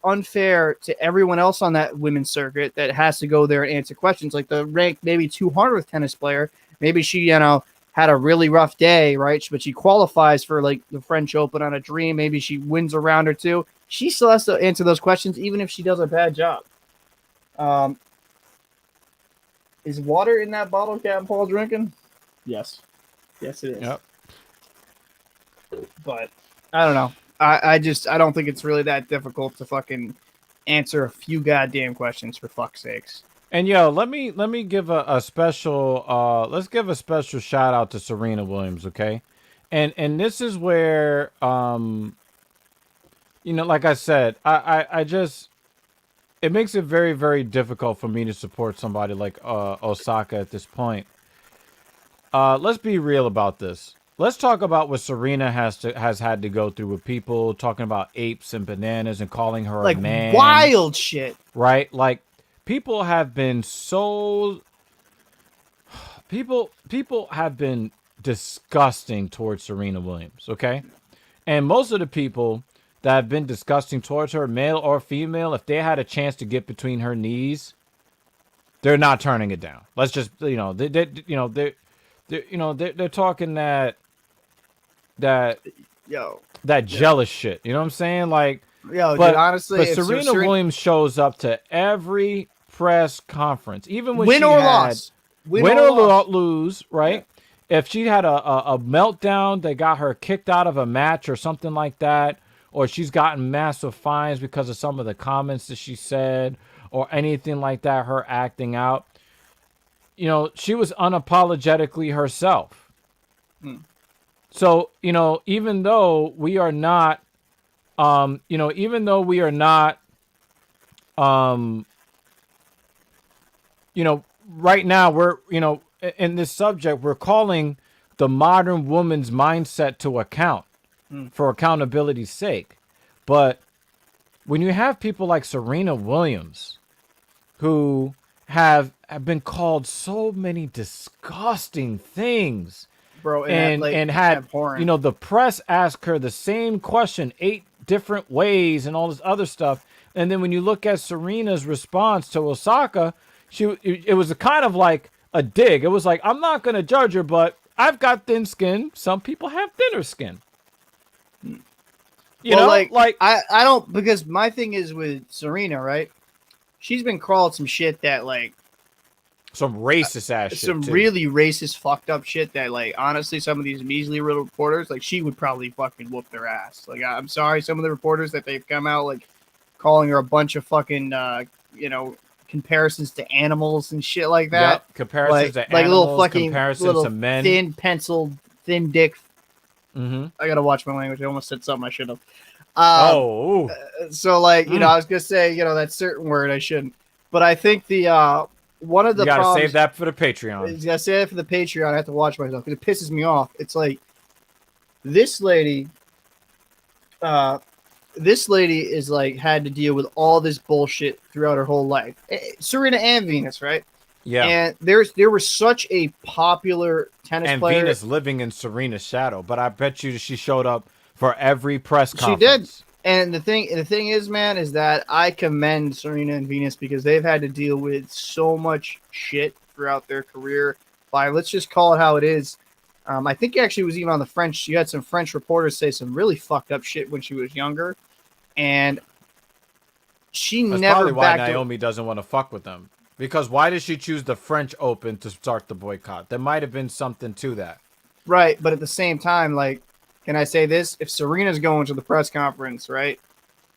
unfair to everyone else on that women's circuit that has to go there and answer questions. Like the ranked maybe 200th tennis player, maybe she, had a really rough day, right? But she qualifies for like the French Open on a dream. Maybe she wins a round or two. She still has to answer those questions, even if she does a bad job. Is water in that bottle Captain Paul drinking? Yes. Yes, it is. Yep. But I don't know. I don't think it's really that difficult to fucking answer a few goddamn questions for fuck's sakes. And let me give a special let's give a special shout out to Serena Williams, okay? And this is where like I said, I just it makes it very, very difficult for me to support somebody like Osaka at this point. Let's be real about this. Let's talk about what Serena has had to go through with people talking about apes and bananas and calling her a man. Like wild shit. Right? Like people have been disgusting towards Serena Williams, okay? And most of the people that have been disgusting towards her, male or female, if they had a chance to get between her knees, they're not turning it down. Let's just, they're talking that jealous shit. You know what I'm saying? Like, dude, honestly, but Serena Williams shows up to every press conference, even when win she or had loss, win or lose, right? Yeah. If she had a meltdown that got her kicked out of a match or something like that, or she's gotten massive fines because of some of the comments that she said or anything like that, her acting out, she was unapologetically herself. So, even though we are not, right now we're, in this subject, we're calling the modern woman's mindset to account for accountability's sake. But when you have people like Serena Williams who have been called so many disgusting things, bro, and had the press ask her the same question 8 different ways and all this other stuff, and then when you look at Serena's response to Osaka, it was a kind of like a dig. It was like, I'm not going to judge her, but I've got thin skin. Some people have thinner skin. I don't, because my thing is with Serena, right? She's been called some shit that some racist ass shit. Some really racist, fucked up shit that honestly, some of these measly little reporters, she would probably fucking whoop their ass. I'm sorry, some of the reporters that they've come out calling her a bunch of fucking comparisons to animals and shit like that. Yep, comparisons to animals, little fucking comparisons to men. Thin pencil, thin dick. Mm-hmm. I gotta watch my language. I almost said something I should have. So I was gonna say, that certain word I shouldn't. But I think the one of the you gotta problems, save that for the Patreon. You gotta save it for the Patreon. I have to watch myself because it pisses me off. It's like this lady is had to deal with all this bullshit throughout her whole life. Serena and Venus, right? Yeah. And there was such a popular tennis player. And Venus living in Serena's shadow, but I bet you she showed up for every press conference. She did. And the thing is, man, is that I commend Serena and Venus because they've had to deal with so much shit throughout their career. Let's just call it how it is. I think actually was even on the French. You had some French reporters say some really fucked up shit when she was younger, and That's probably why Naomi doesn't want to fuck with them. Because why did she choose the French Open to start the boycott? There might have been something to that. Right, but at the same time, can I say this? If Serena's going to the press conference, right?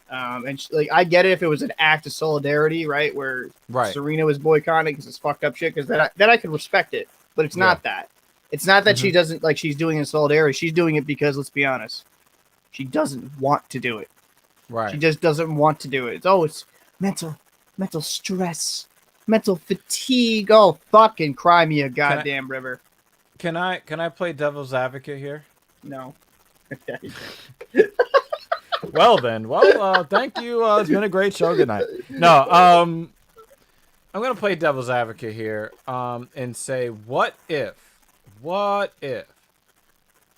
And I get it if it was an act of solidarity, right? Where Serena was boycotting because it's fucked up shit, because then I could respect it. But it's not that. It's not that she doesn't, she's doing it in solidarity. She's doing it because, let's be honest, she doesn't want to do it. She Right. just doesn't want to do it. It's mental stress, mental fatigue. Oh, fucking cry me a Can I goddamn river. can I play devil's advocate here? No. Well then, thank you. It's been a great show. Good night. No, I'm gonna play devil's advocate here, and say, what if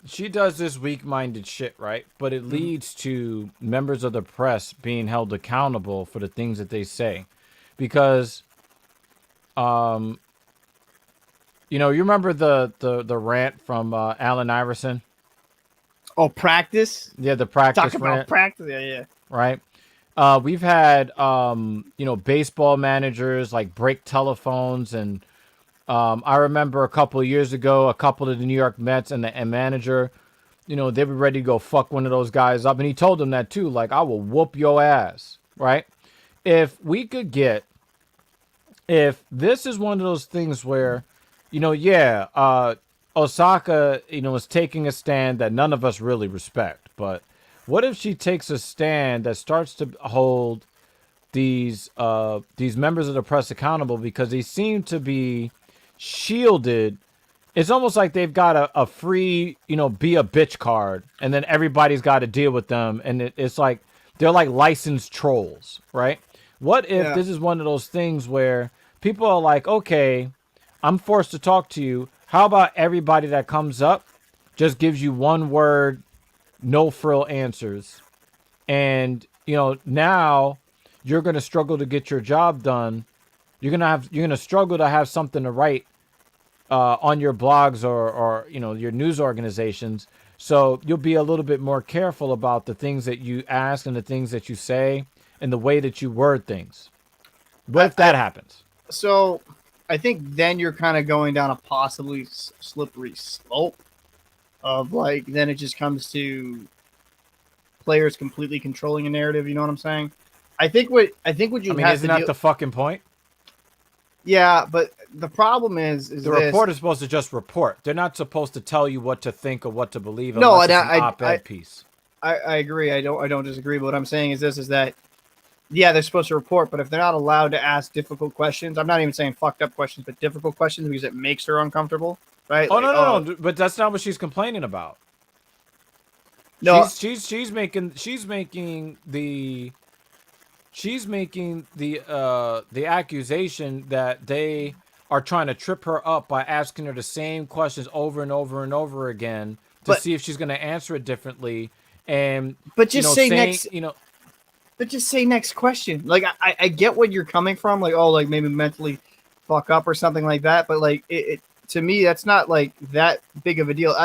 she does this weak-minded shit, right? But it leads to members of the press being held accountable for the things that they say, because, you remember the rant from Allen Iverson? Oh, practice? Yeah, the practice Talk about rant, practice. Yeah. right? We've had baseball managers like break telephones, and I remember a couple of years ago, a couple of the New York Mets and the manager, they were ready to go fuck one of those guys up, and he told them that too, like, I will whoop your ass, right? If we could get, if this is one of those things where, Osaka, is taking a stand that none of us really respect, but what if she takes a stand that starts to hold these members of the press accountable, because they seem to be shielded. It's almost like they've got a free, be a bitch card, and then everybody's got to deal with them, and it's like they're like licensed trolls, right? What if this is one of those things where people are like, okay, I'm forced to talk to you. How about everybody that comes up just gives you one word, no frill answers, and now you're going to struggle to get your job done. You're going to struggle to have something to write on your blogs or your news organizations. So you'll be a little bit more careful about the things that you ask and the things that you say and the way that you word things. What if that happens? So I think then you're kind of going down a possibly slippery slope of like, then it just comes to players completely controlling a narrative. You know what I'm saying? I think what you have isn't to that the fucking point? Yeah, but the problem is the reporter's supposed to just report. They're not supposed to tell you what to think or what to believe. No, it's an op-ed piece. I agree. I don't disagree. But what I'm saying is that they're supposed to report, but if they're not allowed to ask difficult questions, I'm not even saying fucked up questions, but difficult questions because it makes her uncomfortable, right? Oh, like, no, but that's not what she's complaining about. No, she's making the accusation that they are trying to trip her up by asking her the same questions over and over and over again to see if she's going to answer it differently. And but just just say next question. Like I get what you're coming from, like, oh, like maybe mentally fuck up or something like that, but like it to me that's not like that big of a deal.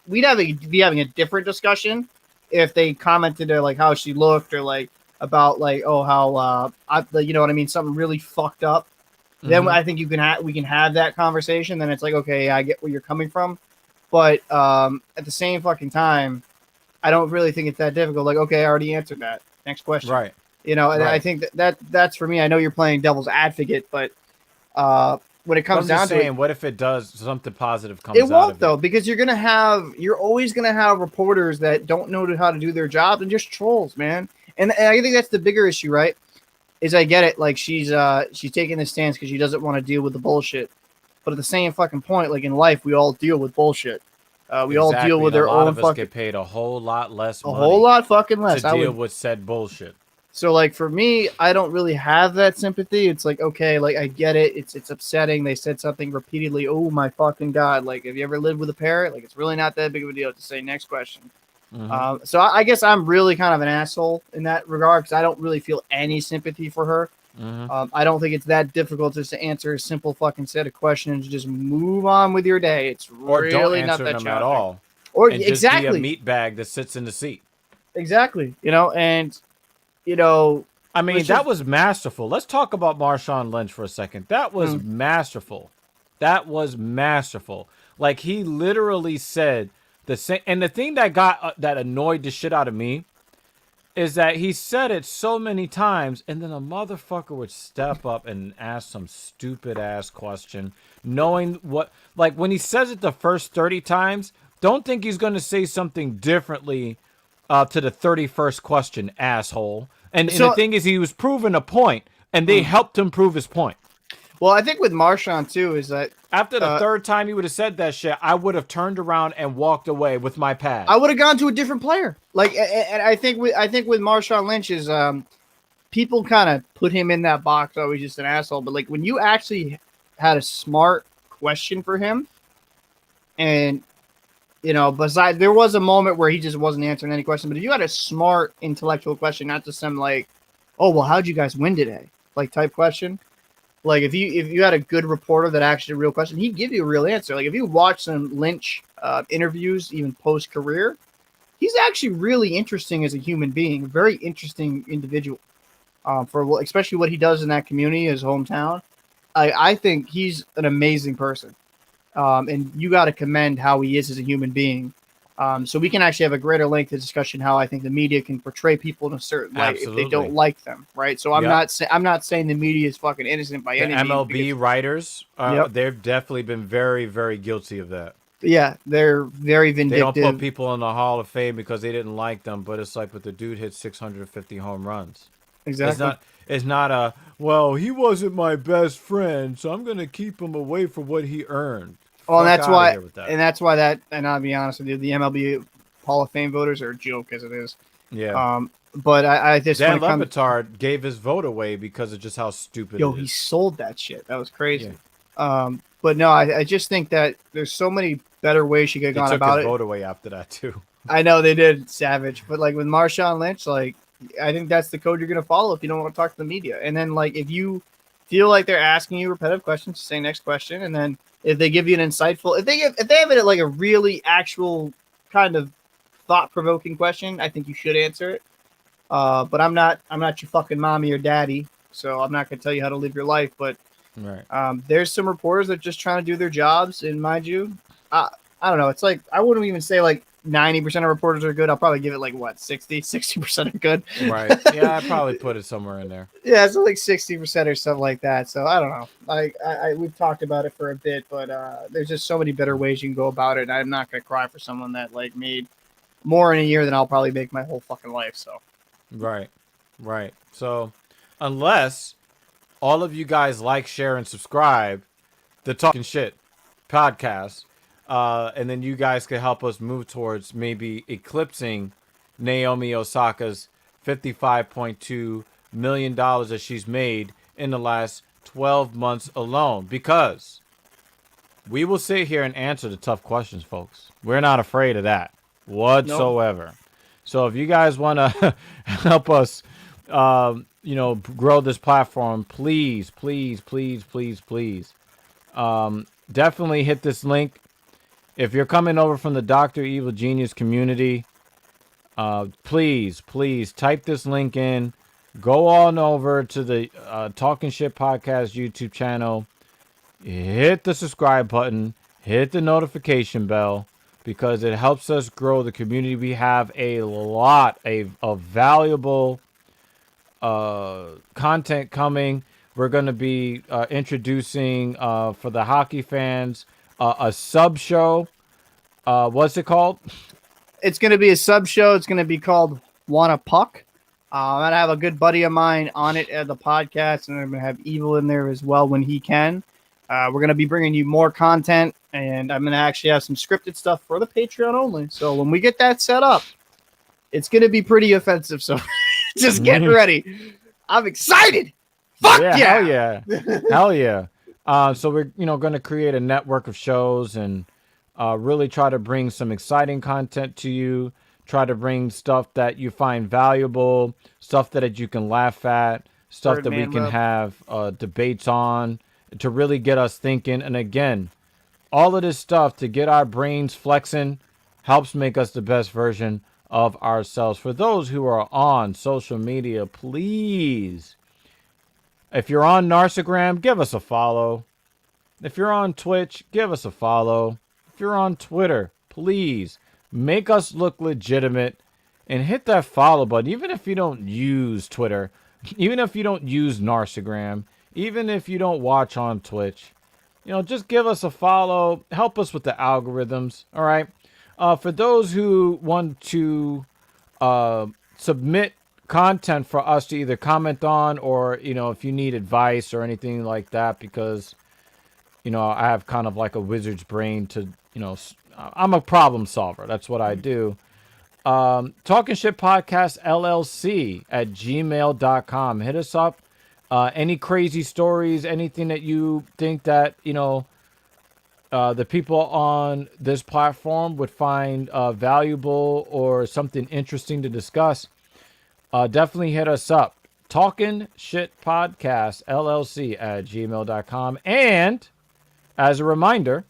We'd be having a different discussion if they commented on like how she looked or like about like, oh, how you know what I mean, something really fucked up. Mm-hmm. Then I think we can have that conversation. Then it's like, okay, I get where you're coming from, but at the same fucking time, I don't really think it's that difficult. Like, okay, I already answered that. Next question. Right. And I think that's for me. I know you're playing devil's advocate, but when it comes down to it, what if it does something positive comes out of it? It won't though, because you're always gonna have reporters that don't know how to do their job and just trolls, man. And I think that's the bigger issue, right? Is I get it, like she's taking this stance because she doesn't want to deal with the bullshit. But at the same fucking point, like in life, we all deal with bullshit. We all deal with their own. A lot of us get paid a whole lot less money. A whole lot fucking less to deal with said bullshit. So like for me, I don't really have that sympathy. It's like, okay, like I get it. It's upsetting. They said something repeatedly. Oh my fucking God. Like, have you ever lived with a parrot? Like, it's really not that big of a deal to say next question. Mm-hmm. So I guess I'm really kind of an asshole in that regard because I don't really feel any sympathy for her. Mm-hmm. I don't think it's that difficult just to answer a simple fucking set of questions and just move on with your day. It's really not that challenging at all. Or and exactly just be a meat bag that sits in the seat. Exactly. And I mean, that was masterful. Let's talk about Marshawn Lynch for a second. That was masterful. That was masterful. Like, he literally said the same. And the thing that annoyed the shit out of me is that he said it so many times, and then a motherfucker would step up and ask some stupid ass question, knowing what, like, when he says it the first 30 times, don't think he's going to say something differently to the 31st question, asshole. And the So- thing is, he was proving a point, and they helped him prove his point. Well, I think with Marshawn too is that After the third time he would have said that shit, I would have turned around and walked away with my pad. I would have gone to a different player. Like, and I think with Marshawn Lynch is people kind of put him in that box. Oh, he's just an asshole. But like when you actually had a smart question for him, and besides, there was a moment where he just wasn't answering any question. But if you had a smart intellectual question, not just some like, oh well, how'd you guys win today? Like type question. Like if you had a good reporter that asked you a real question, he'd give you a real answer. Like if you watch some Lynch interviews, even post career, he's actually really interesting as a human being, a very interesting individual. For especially what he does in that community, his hometown, I think he's an amazing person, and you got to commend how he is as a human being. So we can actually have a greater length of discussion how I think the media can portray people in a certain light if they don't like them, right? So I'm not saying the media is fucking innocent by any means. MLB writers, they've definitely been very, very guilty of that. Yeah, they're very vindictive. They don't put people in the Hall of Fame because they didn't like them, but it's like, but the dude hit 650 home runs. Exactly. It's not a, well, he wasn't my best friend, so I'm going to keep him away for what he earned. Well, and that's why, and I'll be honest with you, the MLB Hall of Fame voters are a joke as it is. Yeah. But I just Dan Le Batard gave his vote away because of just how stupid it is. He sold that shit. That was crazy. Yeah. But no, I just think that there's so many better ways you could have gone about it. They took his vote away after that too. I know they did, savage. But like with Marshawn Lynch, like I think that's the code you're gonna follow if you don't want to talk to the media. And then like if you feel like they're asking you repetitive questions, say next question, and then if they give you an insightful, if they have it like a really actual kind of thought-provoking question, I think you should answer it. But I'm not your fucking mommy or daddy, so I'm not gonna tell you how to live your life. But there's some reporters that are just trying to do their jobs, and mind you, I don't know. It's like I wouldn't even say like 90% of reporters are good. I'll probably give it like what 60% are good. Right. Yeah, I'd probably put it somewhere in there. Yeah, it's like 60% or something like that. So I don't know. I we've talked about it for a bit, but there's just so many better ways you can go about it. And I'm not gonna cry for someone that like made more in a year than I'll probably make my whole fucking life. So right. So unless all of you guys like, share, and subscribe the Talking Shit podcast. And then you guys can help us move towards maybe eclipsing Naomi Osaka's $55.2 million that she's made in the last 12 months alone. Because we will sit here and answer the tough questions, folks. We're not afraid of that whatsoever. Nope. So if you guys want to help us, grow this platform, please, definitely hit this link. If you're coming over from the Dr. Evil Genius community, please type this link in. Go on over to the Talking Shit Podcast YouTube channel. Hit the subscribe button. Hit the notification bell because it helps us grow the community. We have a lot of valuable content coming. We're going to be introducing, for the hockey fans, a sub show. What's it called? It's going to be a sub show. It's going to be called Wanna Puck. I'm going to have a good buddy of mine on it at the podcast, and I'm going to have Evil in there as well when he can. We're going to be bringing you more content, and I'm going to actually have some scripted stuff for the Patreon only. So when we get that set up, it's going to be pretty offensive. So just get ready. I'm excited. Fuck yeah. Hell yeah. So we're, going to create a network of shows and really try to bring some exciting content to you. Try to bring stuff that you find valuable, stuff that you can laugh at, stuff that we can have debates on to really get us thinking. And again, all of this stuff to get our brains flexing helps make us the best version of ourselves. For those who are on social media, please, if you're on Narcigram, give us a follow. If you're on Twitch, give us a follow. If you're on Twitter, please make us look legitimate and hit that follow button. Even if you don't use Twitter, even if you don't use Narcigram, even if you don't watch on Twitch, just give us a follow. Help us with the algorithms. All right. For those who want to submit content for us to either comment on, or if you need advice or anything like that, because I have kind of like a wizard's brain to I'm a problem solver. That's what I do. Talking Shit Podcast LLC at gmail.com. Hit us up. Any crazy stories, anything that you think that the people on this platform would find valuable or something interesting to discuss, definitely hit us up. Talking Shit Podcast LLC at gmail.com. And as a reminder,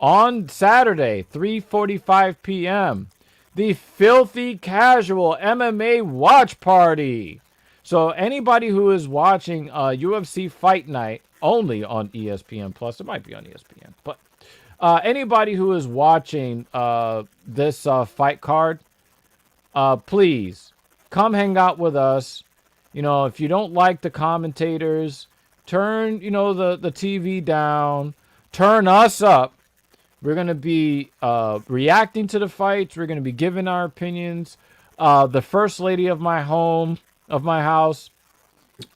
on Saturday, 3:45 p.m., the Filthy Casual MMA Watch Party. So anybody who is watching UFC Fight Night only on ESPN Plus, it might be on ESPN, but anybody who is watching this fight card, please come hang out with us. If you don't like the commentators, turn the TV down, turn us up. We're going to be reacting to the fights. We're going to be giving our opinions. The first lady of my house,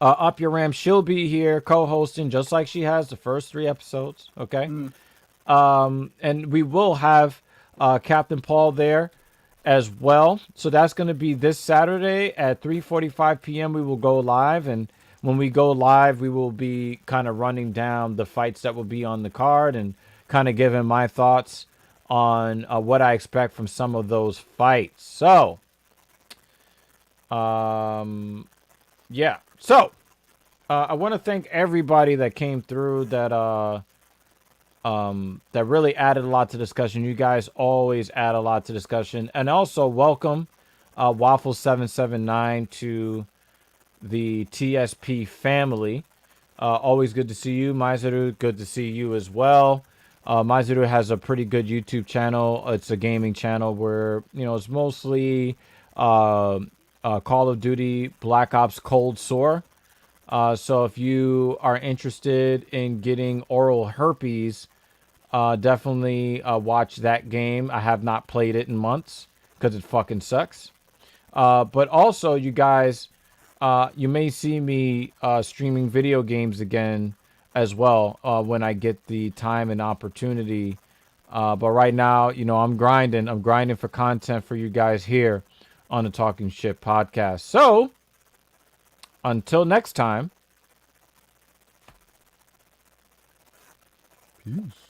Up Your Ram, she'll be here co-hosting just like she has the first 3 episodes. Okay. And we will have Captain Paul there as well. So that's going to be this Saturday at 3:45 p.m. We will go live. And when we go live, we will be kind of running down the fights that will be on the card and kind of giving my thoughts on what I expect from some of those fights. So, yeah. So, I want to thank everybody that came through that really added a lot to discussion. You guys always add a lot to discussion. And also welcome Waffle779 to the TSP family. Always good to see you. Maizuru, good to see you as well. Maizuru has a pretty good YouTube channel. It's a gaming channel where, it's mostly Call of Duty, Black Ops Cold Sore. So if you are interested in getting oral herpes, definitely watch that game. I have not played it in months because it fucking sucks. But also, you guys, you may see me streaming video games again as well when I get the time and opportunity. But right now, I'm grinding. I'm grinding for content for you guys here on the Talking Shit podcast. So, until next time, peace.